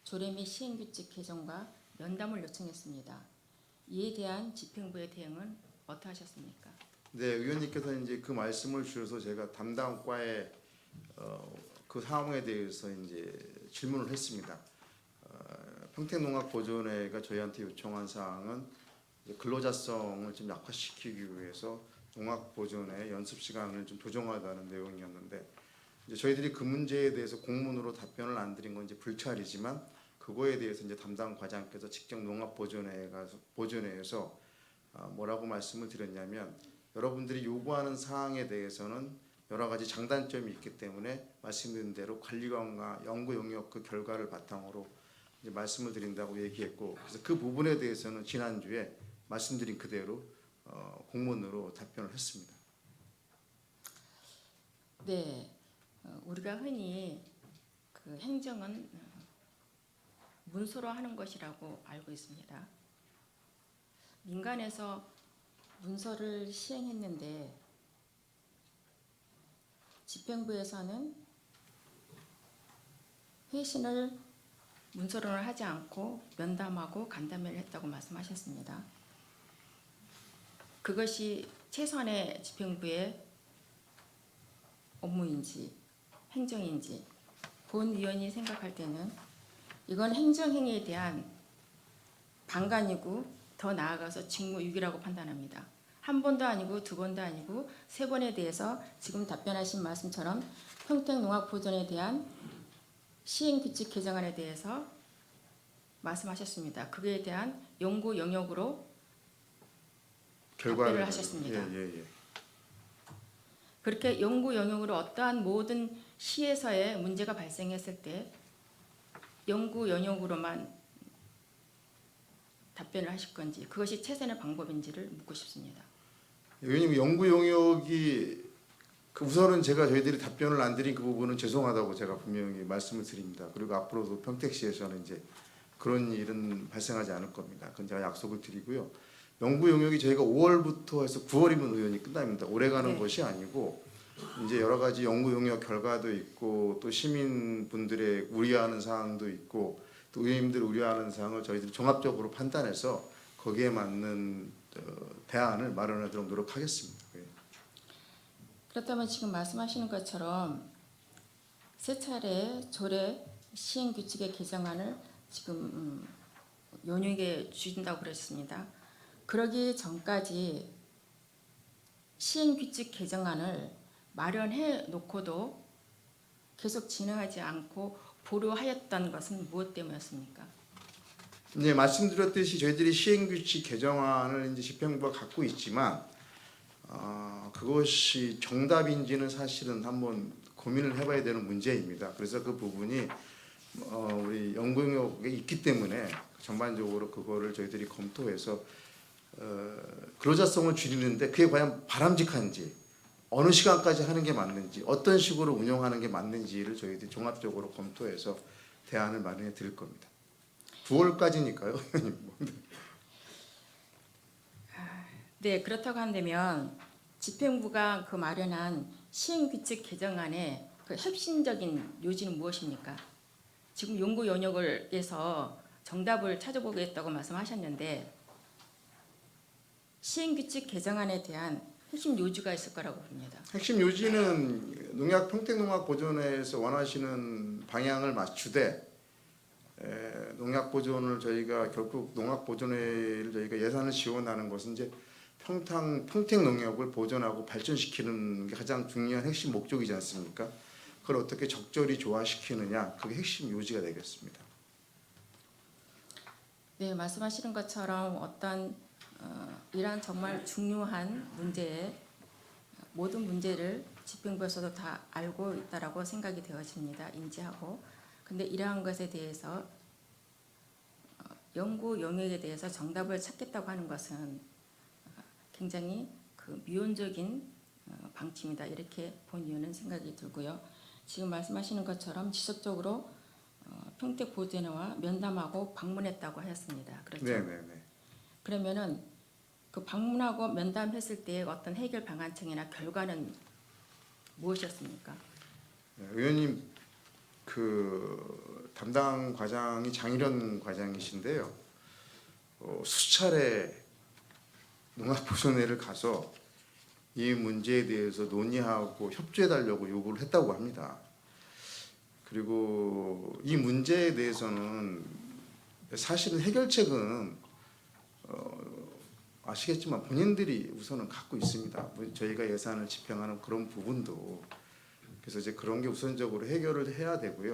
조례 및 시행규칙 개정과 면담을 요청했습니다. 이에 대한 집행부의 대응은 어떠하셨습니까? 네, 의원님께서 이제 그 말씀을 주셔서 제가 담당 과에 그 상황에 대해서 이제 질문을 했습니다. 평택농악보존회가 저희한테 요청한 사항은 이제 근로자성을 좀 약화시키기 위해서 농악보존회 연습 시간을 좀 조정하다는 내용이었는데 이제 저희들이 그 문제에 대해서 공문으로 답변을 안 드린 건 이제 불찰이지만 그거에 대해서 이제 담당 과장께서 직접 농악보존회에 가서 보존회에서 뭐라고 말씀을 드렸냐면 여러분들이 요구하는 사항에 대해서는 여러 가지 장단점이 있기 때문에 말씀드린 대로 관리관과 연구 용역 그 결과를 바탕으로 이제 말씀을 드린다고 얘기했고 그래서 그 부분에 대해서는 지난주에 말씀드린 그대로 공문으로 답변을 했습니다. 네, 우리가 흔히 그 행정은 문서로 하는 것이라고 알고 있습니다. 민간에서 문서를 시행했는데 집행부에서는 회신을 문서로는 하지 않고 면담하고 간담회를 했다고 말씀하셨습니다. 그것이 최소한의 집행부의 업무인지 행정인지 본 위원이 생각할 때는 이건 행정행위에 대한 방관이고 더 나아가서 직무유기라고 판단합니다. 한 번도 아니고 두 번도 아니고 세 번에 대해서 지금 답변하신 말씀처럼 평택농악보존에 대한 시행규칙 개정안에 대해서 말씀하셨습니다. 그에 대한 연구 영역으로 답변을 하셨습니다. 예. 그렇게 연구 영역으로 어떠한 모든 시에서의 문제가 발생했을 때 연구 영역으로만 답변을 하실 건지 그것이 최선의 방법인지를 묻고 싶습니다. 의원님 연구 용역이 우선은 저희들이 답변을 안 드린 그 부분은 죄송하다고 제가 분명히 말씀을 드립니다. 그리고 앞으로도 평택시에서는 이제 그런 일은 발생하지 않을 겁니다. 그건 제가 약속을 드리고요. 연구 용역이 저희가 5월부터 해서 9월이면 의원이 끝납니다. 오래 가는 네. 것이 아니고 이제 여러 가지 연구 용역 결과도 있고 또 시민분들의 우려하는 사항도 있고 또 의원님들 우려하는 사항을 저희들이 종합적으로 판단해서 거기에 맞는 대안을 마련하도록 노력하겠습니다. 예. 그렇다면 지금 말씀하시는 것처럼 세 차례 조례 시행규칙의 개정안을 지금 연휴에 주신다고 그러셨습니다. 그러기 전까지 시행규칙 개정안을 마련해 놓고도 계속 진행하지 않고 보류하였던 것은 무엇 때문이었습니까? 네, 말씀드렸듯이 저희들이 시행규칙 개정안을 이제 집행부가 갖고 있지만 그것이 정답인지는 사실은 한번 고민을 해봐야 되는 문제입니다. 그래서 그 부분이 우리 연구용역에 있기 때문에 전반적으로 그거를 저희들이 검토해서 근로자성을 줄이는데 그게 과연 바람직한지 어느 시간까지 하는 게 맞는지 어떤 식으로 운영하는 게 맞는지를 저희들이 종합적으로 검토해서 대안을 마련해 드릴 겁니다. 9월까지니까요. 네, 그렇다고 한다면 집행부가 그 마련한 시행규칙 개정안의 그 핵심적인 요지는 무엇입니까? 지금 연구 영역에서 정답을 찾아보겠다고 말씀하셨는데 시행규칙 개정안에 대한 핵심 요지가 있을 거라고 봅니다. 핵심 요지는 평택농악보존회에서 원하시는 방향을 맞추되 농약 보존을 저희가 결국 농약 보존회를 저희가 예산을 지원하는 것은 이제 평택 농약을 보존하고 발전시키는 게 가장 중요한 핵심 목적이지 않습니까? 그걸 어떻게 적절히 조화시키느냐 그게 핵심 요지가 되겠습니다. 네, 말씀하시는 것처럼 어떤 이러한 정말 중요한 문제에 모든 문제를 집행부에서도 다 알고 있다라고 생각이 되어집니다. 인지하고. 근데 이러한 것에 대해서 연구 영역에 대해서 정답을 찾겠다고 하는 것은 굉장히 그 미온적인 방침이다. 이렇게 본 이유는 생각이 들고요. 지금 말씀하시는 것처럼 지속적으로 평택보존회와 면담하고 방문했다고 하였습니다. 그렇죠? 네. 그러면은 그 방문하고 면담했을 때 어떤 해결 방안청이나 결과는 무엇이었습니까? 의원님 그 담당 과장이 장일현 과장이신데요. 수차례 농악보존회를 가서 이 문제에 대해서 논의하고 협조해달라고 요구를 했다고 합니다. 그리고 이 문제에 대해서는 사실은 해결책은 아시겠지만 본인들이 우선은 갖고 있습니다. 저희가 예산을 집행하는 그런 부분도 그래서 이제 그런 게 우선적으로 해결을 해야 되고요.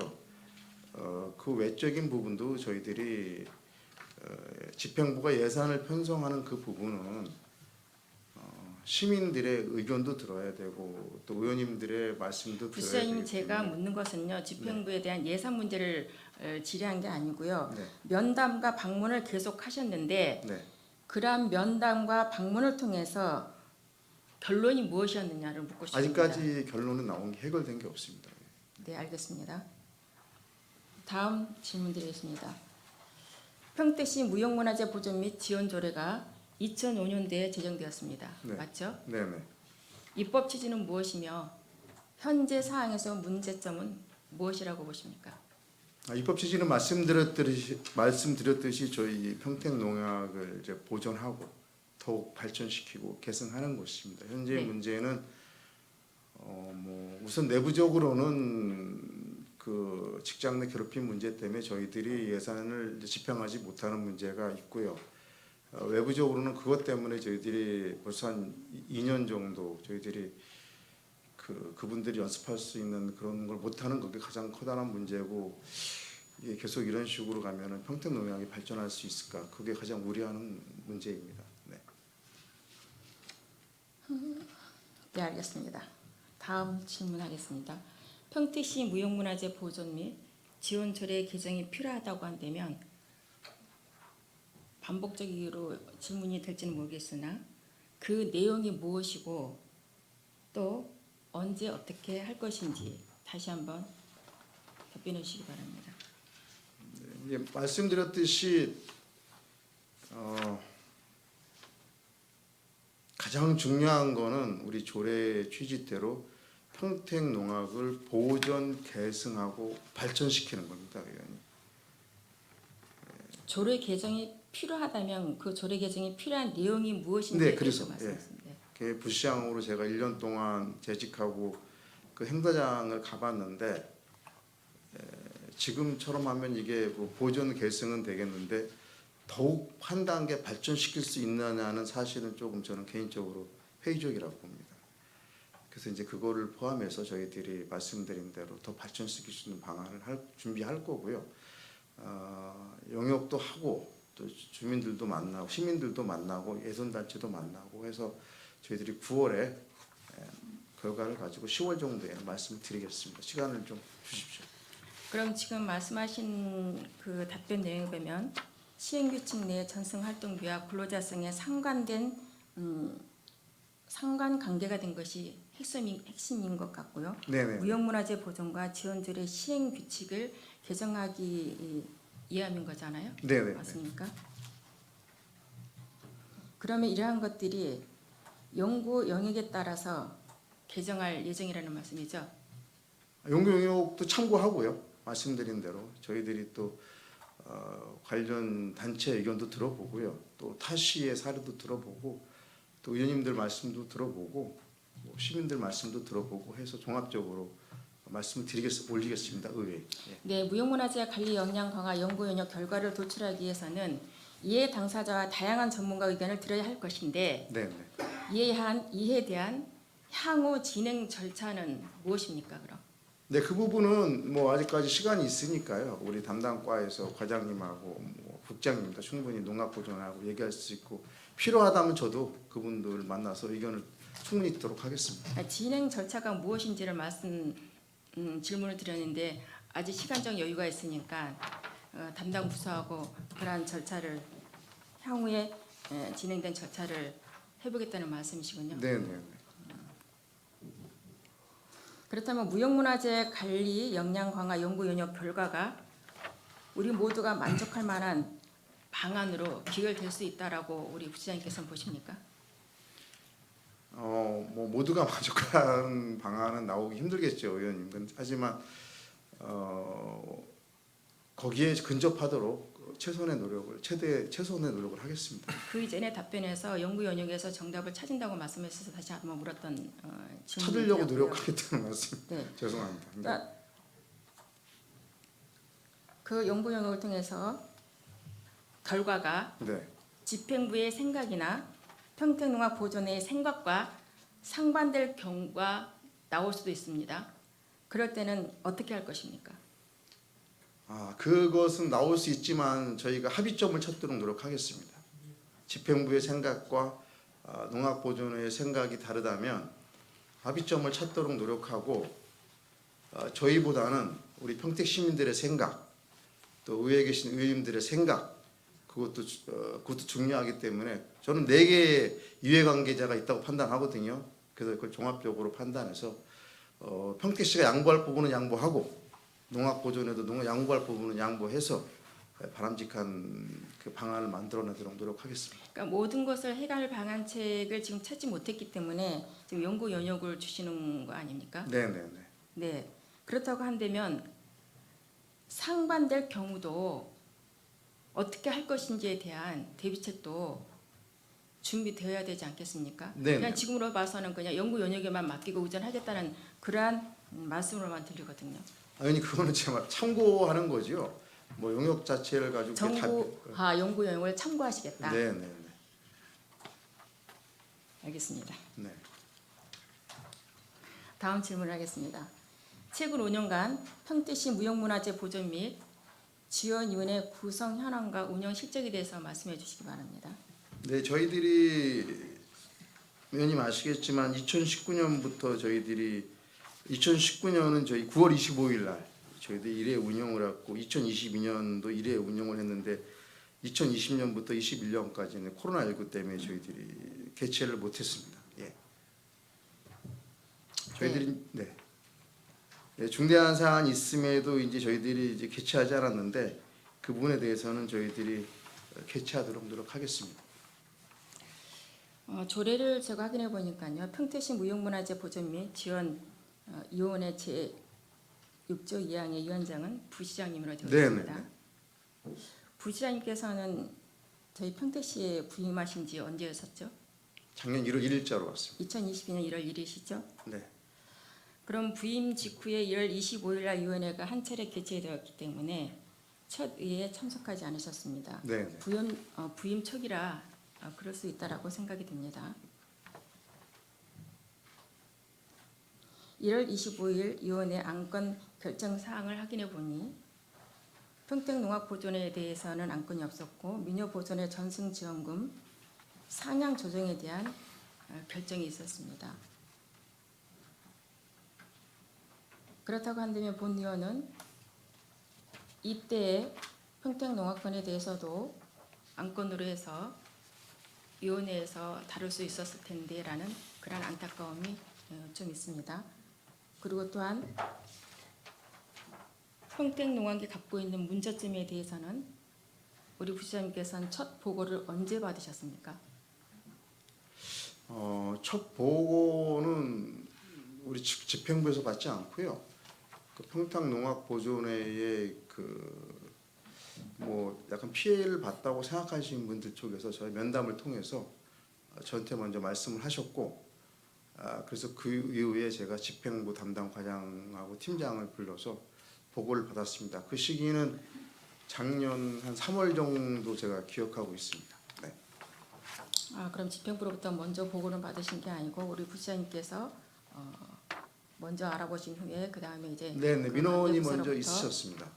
그 외적인 부분도 저희들이 집행부가 예산을 편성하는 그 부분은 시민들의 의견도 들어야 되고 또 의원님들의 말씀도 들어야 되고. 부시장님, 제가 묻는 것은요, 집행부에 대한 예산 문제를 질의한 게 아니고요. 네. 면담과 방문을 계속 하셨는데 네. 그러한 면담과 방문을 통해서 결론이 무엇이었느냐를 묻고 싶습니다. 아직까지 결론은 나온 게 해결된 게 없습니다. 네, 알겠습니다. 다음 질문 드리겠습니다. 평택시 무형문화재 보존 및 지원 조례가 2005년도에 제정되었습니다. 네. 맞죠? 네네. 입법 취지는 무엇이며 현재 사항에서 문제점은 무엇이라고 보십니까? 입법 취지는 말씀드렸듯이 저희 평택 농약을 이제 보존하고 더욱 발전시키고 개선하는 것입니다. 현재 네. 문제는 뭐 우선 내부적으로는 그 직장 내 괴롭힘 문제 때문에 저희들이 예산을 이제 집행하지 못하는 문제가 있고요. 외부적으로는 그것 때문에 저희들이 벌써 한 2년 정도 저희들이 그분들이 연습할 수 있는 그런 걸 못하는 그게 가장 커다란 문제고, 이게 계속 이런 식으로 가면은 평택 농약이 발전할 수 있을까? 그게 가장 우려하는 문제입니다. 네. 네, 알겠습니다. 다음 질문하겠습니다. 평택시 무형문화재 보존 및 지원 조례 개정이 필요하다고 한다면 반복적으로 질문이 될지는 모르겠으나 그 내용이 무엇이고 또 언제 어떻게 할 것인지 다시 한번 답변해 주시기 바랍니다. 예, 말씀드렸듯이 가장 중요한 거는 우리 조례 취지대로 평택 농악을 보존, 개성하고 발전시키는 겁니다, 의원님. 조례 개정이 필요하다면 그 조례 개정이 필요한 내용이 무엇인지에 네, 대해서 그래서, 말씀하셨습니다. 부시장으로 제가 1년 동안 재직하고 그 행사장을 가봤는데 지금처럼 하면 이게 뭐 보존 개성은 되겠는데 더욱 한 단계 발전시킬 수 있느냐는 사실은 조금 저는 개인적으로 회의적이라고 봅니다. 그래서 이제 그거를 포함해서 저희들이 말씀드린 대로 더 발전시킬 수 있는 방안을 준비할 거고요. 영역도 하고 또 주민들도 만나고 시민들도 만나고 예선단체도 만나고 해서 저희들이 9월에 결과를 가지고 10월 정도에 말씀을 드리겠습니다. 시간을 좀 주십시오. 그럼 지금 말씀하신 그 답변 내용을 보면 시행규칙 내 전승활동비와 근로자성에 상관된 상관관계가 된 것이 핵심인 것 같고요. 네네. 무형문화재 보존과 지원조례 시행규칙을 개정하기 이함인 거잖아요. 네네. 맞습니까? 그러면 이러한 것들이 연구 영역에 따라서 개정할 예정이라는 말씀이죠. 연구 영역도 참고하고요. 말씀드린 대로 저희들이 또 관련 단체 의견도 들어보고요. 또 타시의 사례도 들어보고 또 의원님들 말씀도 들어보고 뭐 시민들 말씀도 들어보고 해서 종합적으로 말씀을 올리겠습니다. 의회에. 예. 네, 무형문화재 관리 역량 강화 연구 영역 결과를 도출하기 위해서는 이해 당사자와 다양한 전문가 의견을 들어야 할 것인데 네네. 이해에 대한 향후 진행 절차는 무엇입니까? 그럼? 네, 그 부분은 뭐 아직까지 시간이 있으니까요. 우리 담당과에서 과장님하고 뭐 국장님도 충분히 농악보존하고 얘기할 수 있고 필요하다면 저도 그분들 만나서 의견을 충분히 듣도록 하겠습니다. 진행 절차가 무엇인지를 질문을 드렸는데 아직 시간적 여유가 있으니까 담당 부서하고 그러한 절차를 향후에 진행된 절차를 해보겠다는 말씀이시군요. 네네. 그렇다면 무형문화재 관리 역량 강화 연구 영역 결과가 우리 모두가 만족할 만한 방안으로 기결될 수 있다라고 우리 부시장님께서는 보십니까? 뭐 모두가 만족하는 방안은 나오기 힘들겠죠, 의원님. 하지만 거기에 근접하도록 최선의 노력을 하겠습니다. 그 이전에 답변에서 연구 연역에서 정답을 찾은다고 말씀하셔서 다시 한번 물었던 질문이고요. 찾으려고 노력하겠다는 말씀. 네. 죄송합니다. 네. 그러니까 그 연구 영역을 통해서 결과가 네. 집행부의 생각이나 평택농악보존의 생각과 상반될 경우가 나올 수도 있습니다. 그럴 때는 어떻게 할 것입니까? 그것은 나올 수 있지만 저희가 합의점을 찾도록 노력하겠습니다. 집행부의 생각과 농악보존의 생각이 다르다면 합의점을 찾도록 노력하고 저희보다는 우리 평택 시민들의 생각, 또 의회에 계신 의원님들의 생각 그것도 중요하기 때문에 저는 4개의 이해관계자가 있다고 판단하거든요. 그래서 그걸 종합적으로 판단해서 평택시가 양보할 부분은 양보하고 농악보존에도 양보할 부분은 양보해서 바람직한 그 방안을 만들어내도록 노력하겠습니다. 그러니까 모든 것을 해결 방안책을 지금 찾지 못했기 때문에 지금 연구 연역을 주시는 거 아닙니까? 네네네. 네. 그렇다고 한다면 상반될 경우도 어떻게 할 것인지에 대한 대비책도 준비되어야 되지 않겠습니까? 네네. 그냥 지금으로 봐서는 그냥 연구 연역에만 맡기고 의존하겠다는 그러한 말씀으로만 들리거든요. 아니 그거는 제가 참고하는 거죠. 뭐 용역 자체를 가지고 연구 연역을 참고하시겠다. 네네네. 알겠습니다. 네. 다음 질문하겠습니다. 최근 5년간 평택시 무형문화재 보존 및 지원위원회 구성 현황과 운영 실적에 대해서 말씀해 주시기 바랍니다. 네, 저희들이 의원님 아시겠지만 2019년부터 2019년은 저희 9월 25일 날 저희들이 1회 운영을 했고 2022년도 1회 운영을 했는데 2020년부터 21년까지는 코로나19 때문에 저희들이 개최를 못했습니다. 예. 저희들이 네. 네, 중대한 사안이 있음에도 이제 저희들이 이제 개최하지 않았는데 그 부분에 대해서는 저희들이 개최하도록 노력하겠습니다. 조례를 제가 확인해 보니까요. 평택시 무형문화재 보존 및 지원 위원회 제 6조 2항의 위원장은 부시장님으로 되어 있습니다. 네네. 부시장님께서는 저희 평택시에 부임하신 지 언제였었죠? 작년 1월 1일자로 왔습니다. 2022년 1월 1일이시죠? 네. 그럼 부임 직후에 1월 25일 날 위원회가 한 차례 개최되었기 때문에 첫 회의에 참석하지 않으셨습니다. 네. 부임 초기라 그럴 수 있다라고 생각이 듭니다. 1월 25일 위원회 안건 결정 사항을 확인해 보니 평택농악보존에 대해서는 안건이 없었고 민요보존의 전승지원금 상향 조정에 대한 결정이 있었습니다. 그렇다고 한다면 본 위원은 이때의 평택농악본에 대해서도 안건으로 해서 위원회에서 다룰 수 있었을 텐데라는 그런 안타까움이 좀 있습니다. 그리고 또한 평택농악이 갖고 있는 문제점에 대해서는 우리 부시장님께서는 첫 보고를 언제 받으셨습니까? 첫 보고는 우리 집행부에서 받지 않고요. 그 평택농악보존회의 뭐 약간 피해를 봤다고 생각하시는 분들 쪽에서 저희 면담을 통해서 저한테 먼저 말씀을 하셨고, 그래서 그 이후에 제가 집행부 담당 과장하고 팀장을 불러서 보고를 받았습니다. 그 시기는 작년 한 3월 정도 제가 기억하고 있습니다. 네. 그럼 집행부로부터 먼저 보고를 받으신 게 아니고 우리 부시장님께서 먼저 알아보신 후에 그 다음에 이제 네네 그 민원이 관계부서로부터 먼저 있으셨습니다.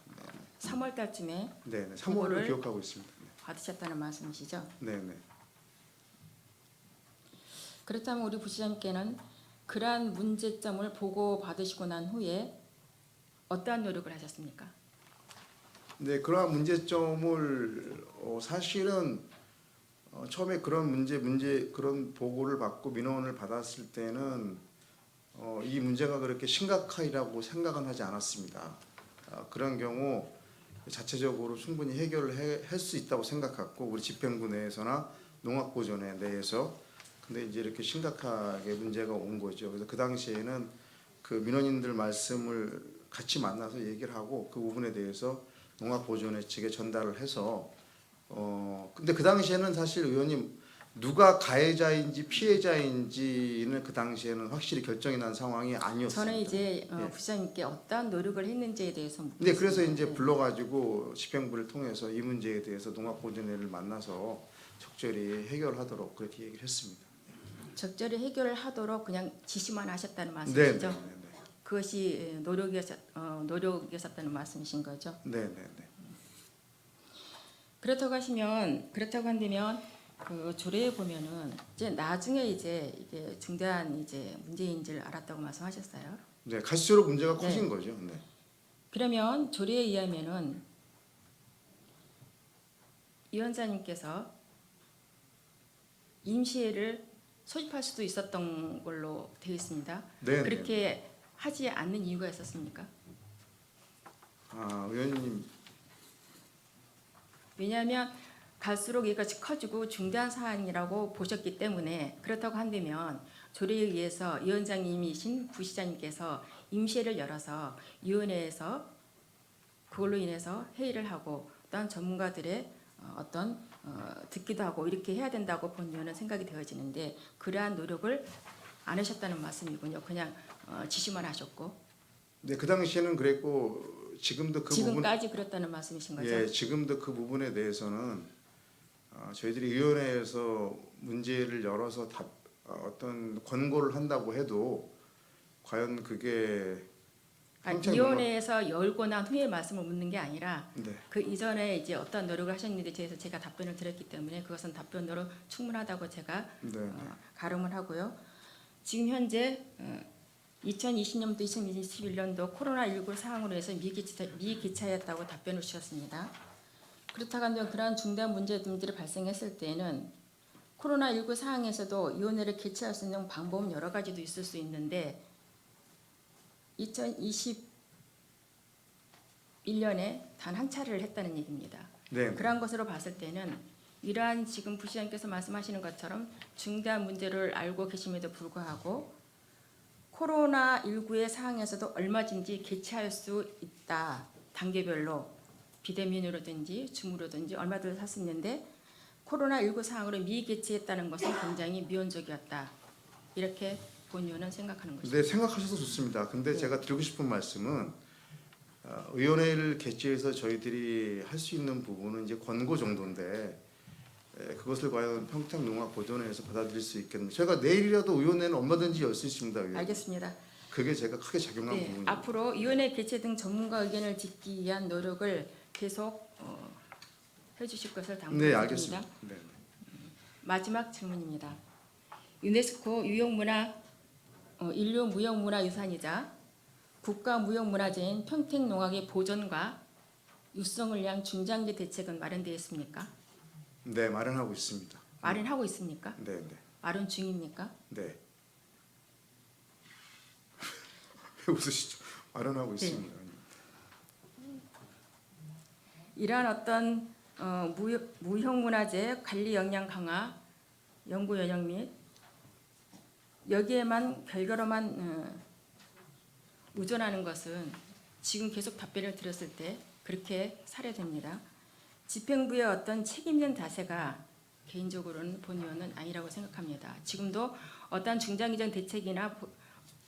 3월 달쯤에 네네 3월을 보고를 기억하고 있습니다. 받으셨다는 말씀이시죠? 네네. 그렇다면 우리 부시장님께는 그러한 문제점을 보고 받으시고 난 후에 어떠한 노력을 하셨습니까? 네, 그러한 문제점을 사실은 처음에 그런 그런 보고를 받고 민원을 받았을 때는 이 문제가 그렇게 심각하리라고 생각은 하지 않았습니다. 그런 경우 자체적으로 충분히 해결을 할 수 있다고 생각했고 우리 집행부 내에서나 농악보존회 내에서 근데 이제 이렇게 심각하게 문제가 온 거죠. 그래서 그 당시에는 그 민원인들 말씀을 같이 만나서 얘기를 하고 그 부분에 대해서 농악보존회 측에 전달을 해서 근데 그 당시에는 사실 의원님 누가 가해자인지 피해자인지는 그 당시에는 확실히 결정이 난 상황이 아니었습니다. 저는 이제 예. 부장님께 어떠한 노력을 했는지에 대해서 묻겠습니다. 네, 그래서 이제 네. 불러가지고 집행부를 통해서 이 문제에 대해서 농악보존회를 만나서 적절히 해결하도록 그렇게 얘기를 했습니다. 적절히 해결을 하도록 그냥 지시만 하셨다는 네, 말씀이시죠? 네, 그것이 노력이었다는 말씀이신 거죠? 네, 네, 네. 그렇다고 한다면 그 조례에 보면은 이제 나중에 이제 이게 중대한 이제 문제인지를 알았다고 말씀하셨어요. 네, 갈수록 문제가 네. 커진 거죠. 네. 그러면 조례에 의하면은 위원장님께서 임시회를 소집할 수도 있었던 걸로 되어 있습니다. 네, 그렇게 하지 않는 이유가 있었습니까? 의원님, 왜냐하면 갈수록 이것이 커지고 중대한 사안이라고 보셨기 때문에 그렇다고 한다면 조례에 의해서 위원장님이신 부시장님께서 임시회를 열어서 위원회에서 그걸로 인해서 회의를 하고 또한 전문가들의 어떤 듣기도 하고 이렇게 해야 된다고 본위원은 생각이 되어지는데 그러한 노력을 안 하셨다는 말씀이군요. 그냥 지시만 하셨고 네, 그 당시에는 그랬고 지금도 그 부분, 지금까지 그랬다는 말씀이신 거죠? 예, 지금도 그 부분에 대해서는 저희들이 위원회에서 문제를 열어서 어떤 권고를 한다고 해도 과연 그게 아니, 평생 위원회에서 열고 난 후에 말씀을 묻는 게 아니라 네, 그 이전에 이제 어떤 노력을 하셨는지에 대해서 제가 답변을 드렸기 때문에 그것은 답변으로 충분하다고 제가 네, 가름을 하고요. 지금 현재 2020년부터 2021년도 코로나19 상황으로 해서 미기차였다고 답변을 주셨습니다. 그렇다고 한다면 그러한 중대한 문제들이 발생했을 때에는 코로나19 상황에서도 위원회를 개최할 수 있는 방법은 여러 가지도 있을 수 있는데 2021년에 단 한 차례를 했다는 얘기입니다. 네, 그러한 것으로 봤을 때는 이러한 지금 부시장님께서 말씀하시는 것처럼 중대한 문제를 알고 계심에도 불구하고 코로나19의 상황에서도 얼마든지 개최할 수 있다. 단계별로 비대면으로든지 줌으로든지 얼마든지 할 수 있는데 코로나19 상황으로 미개최했다는 것은 굉장히 미온적이었다. 이렇게 본위원은 생각하는 것입니다. 네, 생각하셔도 좋습니다. 근데 제가 드리고 싶은 말씀은 의원회를 개최해서 저희들이 할 수 있는 부분은 이제 권고 정도인데 그것을 과연 평택농악보존회에서 받아들일 수 있겠는지 저희가 내일이라도 의원회는 얼마든지 열 수 있습니다. 의원님. 알겠습니다. 그게 제가 크게 작용한 네, 부분입니다. 앞으로 위원회 개최 등 전문가 의견을 듣기 위한 노력을 계속 해주실 것을 네, 당부드립니다. 알겠습니다. 네. 마지막 질문입니다. 유네스코 인류 무형문화유산이자 국가무형문화재인 평택농악의 보존과 육성을 위한 중장기 대책은 마련되어 있습니까? 네, 마련하고 있습니다. 마련하고 있습니까? 네, 네, 마련 중입니까? 네. 왜 웃으시죠? 마련하고 네. 있습니다. 이러한 어떤 무형문화재 관리 역량 강화, 연구 연역 및 여기에만 결과로만 의존하는 것은 지금 계속 답변을 드렸을 때 그렇게 사례됩니다. 집행부의 어떤 책임 있는 자세가 개인적으로는 본의원은 아니라고 생각합니다. 지금도 어떤 중장기적 대책이나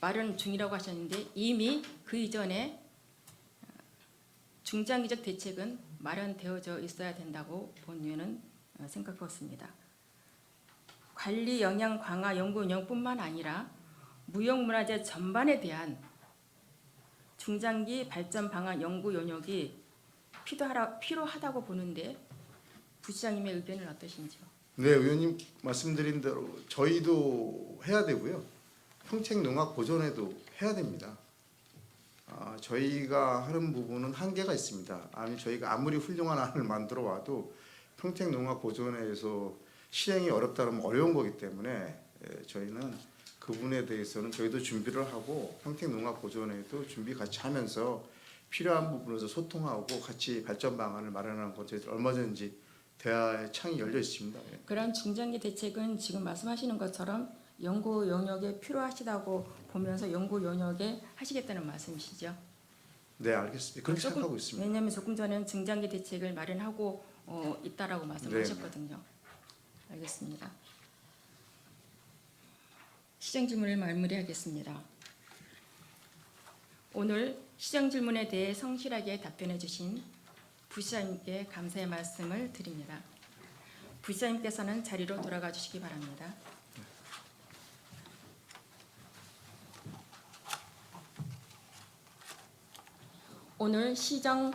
마련 중이라고 하셨는데 이미 그 이전에 중장기적 대책은 마련되어져 있어야 된다고 본위원은 생각했습니다. 관리 역량 강화 연구 운영뿐만 아니라 무형문화재 전반에 대한 중장기 발전 방안 연구 용역이 필요하다고 보는데 부시장님의 의견은 어떠신지요? 네, 의원님 말씀드린 대로 저희도 해야 되고요. 평택농악보존회도 해야 됩니다. 저희가 하는 부분은 한계가 있습니다. 저희가 아무리 훌륭한 안을 만들어 와도 평택농악보존회에서 실행이 어렵다면 어려운 거기 때문에 저희는 그 부분에 대해서는 저희도 준비를 하고 평택농악보존회도 준비 같이 하면서 필요한 부분에서 소통하고 같이 발전 방안을 마련하는 것 저희들 얼마든지 대화의 창이 열려 있습니다. 예. 그런 중장기 대책은 지금 말씀하시는 것처럼 연구 용역에 필요하시다고 보면서 연구 용역에 하시겠다는 말씀이시죠? 네, 알겠습니다. 그렇게 생각하고 있습니다. 왜냐하면 조금 전에는 중장기 대책을 마련하고 있다라고 말씀하셨거든요. 알겠습니다. 시정 질문을 마무리하겠습니다. 오늘 시정 질문에 대해 성실하게 답변해 주신 부시장님께 감사의 말씀을 드립니다. 부시장님께서는 자리로 돌아가 주시기 바랍니다. 오늘 시정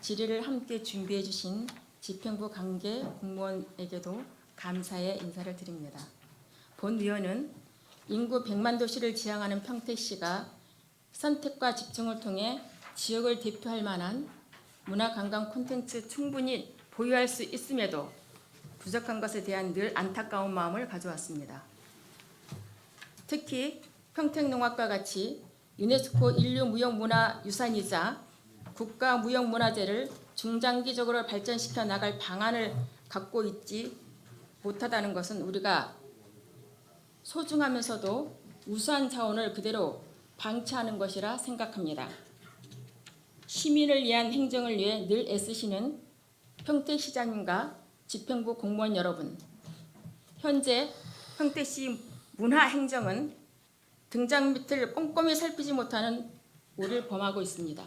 질의를 함께 준비해 주신 집행부 관계 공무원에게도 감사의 인사를 드립니다. 본 위원은 인구 100만 도시를 지향하는 평택시가 선택과 집중을 통해 지역을 대표할 만한 문화관광 콘텐츠 충분히 보유할 수 있음에도 부족한 것에 대한 늘 안타까운 마음을 가져왔습니다. 특히 평택농악과 같이 유네스코 인류무형문화유산이자 국가무형문화재를 중장기적으로 발전시켜 나갈 방안을 갖고 있지 못하다는 것은 우리가 소중하면서도 우수한 자원을 그대로 방치하는 것이라 생각합니다. 시민을 위한 행정을 위해 늘 애쓰시는 평택시장님과 집행부 공무원 여러분, 현재 평택시 문화행정은 등장 밑을 꼼꼼히 살피지 못하는 오를 범하고 있습니다.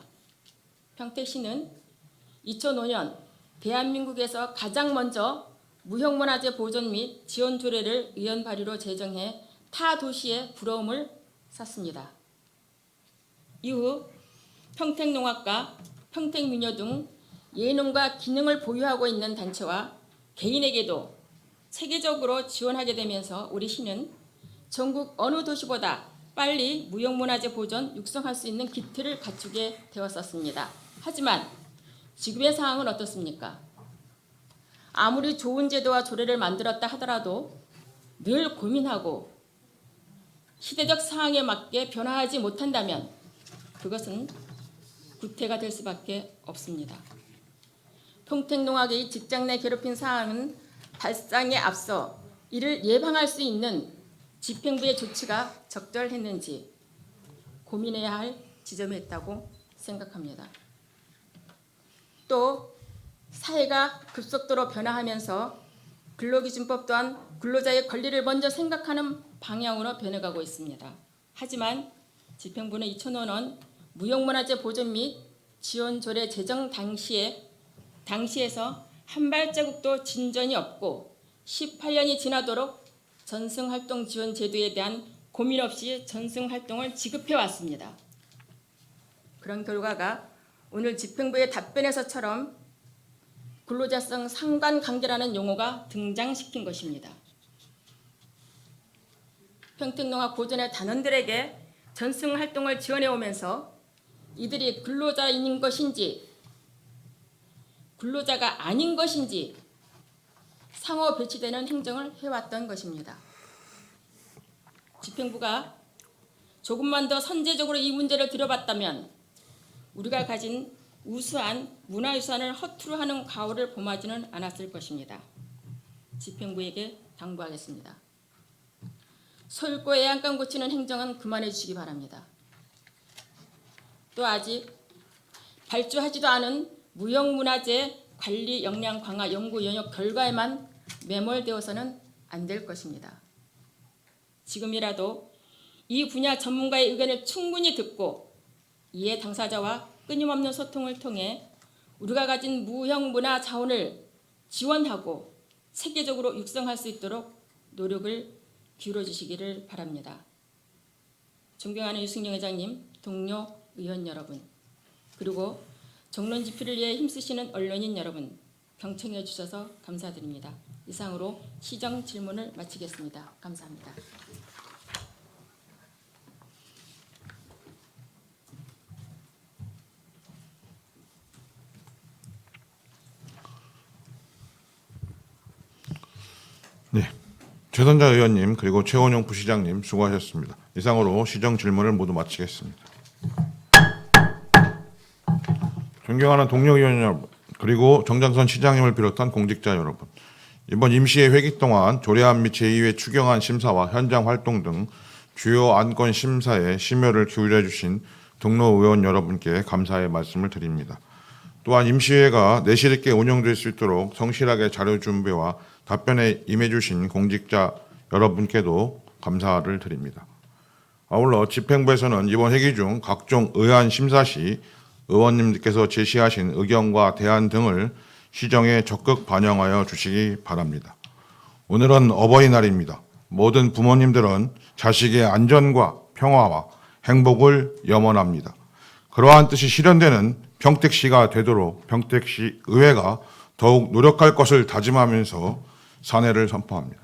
평택시는 2005년 대한민국에서 가장 먼저 무형문화재 보존 및 지원 조례를 의원 발의로 제정해 타 도시의 부러움을 샀습니다. 이후 평택농악과 평택민요 등 예능과 기능을 보유하고 있는 단체와 개인에게도 체계적으로 지원하게 되면서 우리 시는 전국 어느 도시보다 빨리 무형문화재 보존 육성할 수 있는 기틀을 갖추게 되었었습니다. 하지만 지금의 상황은 어떻습니까? 아무리 좋은 제도와 조례를 만들었다 하더라도 늘 고민하고 시대적 상황에 맞게 변화하지 못한다면 그것은 구태가 될 수밖에 없습니다. 평택농악의 직장 내 괴롭힘 사항은 발생에 앞서 이를 예방할 수 있는 집행부의 조치가 적절했는지 고민해야 할 지점이 있다고 생각합니다. 또 사회가 급속도로 변화하면서 근로기준법 또한 근로자의 권리를 먼저 생각하는 방향으로 변해가고 있습니다. 하지만 집행부는 2005년 무형문화재 보존 및 지원 조례 제정 당시에서 한 발자국도 진전이 없고 18년이 지나도록 전승활동 지원 제도에 대한 고민 없이 전승활동을 지급해 왔습니다. 그런 결과가 오늘 집행부의 답변에서처럼 근로자성 상관관계라는 용어가 등장시킨 것입니다. 평택농악 보존의 단원들에게 전승활동을 지원해 오면서 이들이 근로자인 것인지 근로자가 아닌 것인지 상호 배치되는 행정을 해왔던 것입니다. 집행부가 조금만 더 선제적으로 이 문제를 들여봤다면 우리가 가진 우수한 문화유산을 허투루 하는 가오를 범하지는 않았을 것입니다. 집행부에게 당부하겠습니다. 소잃고 애양간 고치는 행정은 그만해 주시기 바랍니다. 또 아직 발주하지도 않은 무형문화재 관리 역량 강화 연구 영역 결과에만 매몰되어서는 안 될 것입니다. 지금이라도 이 분야 전문가의 의견을 충분히 듣고 이해 당사자와 끊임없는 소통을 통해 우리가 가진 무형문화 자원을 지원하고 체계적으로 육성할 수 있도록 노력을 기울여 주시기를 바랍니다. 존경하는 유승용 회장님, 동료 의원 여러분, 그리고 정론 집필을 위해 힘쓰시는 언론인 여러분, 경청해 주셔서 감사드립니다. 이상으로 시정 질문을 마치겠습니다. 감사합니다. 네, 최선자 의원님 그리고 최원용 부시장님 수고하셨습니다. 이상으로 시정 질문을 모두 마치겠습니다. 존경하는 동료 의원 여러분 그리고 정장선 시장님을 비롯한 공직자 여러분, 이번 임시회 회기 동안 조례안 및 제2회 추경안 심사와 현장 활동 등 주요 안건 심사에 심혈을 기울여 주신 등록 의원 여러분께 감사의 말씀을 드립니다. 또한 임시회가 내실 있게 운영될 수 있도록 성실하게 자료 준비와 답변에 임해주신 공직자 여러분께도 감사를 드립니다. 아울러 집행부에서는 이번 회기 중 각종 의안 심사 시 의원님들께서 제시하신 의견과 대안 등을 시정에 적극 반영하여 주시기 바랍니다. 오늘은 어버이날입니다. 모든 부모님들은 자식의 안전과 평화와 행복을 염원합니다. 그러한 뜻이 실현되는 평택시가 되도록 평택시 의회가 더욱 노력할 것을 다짐하면서 사내를 선포합니다.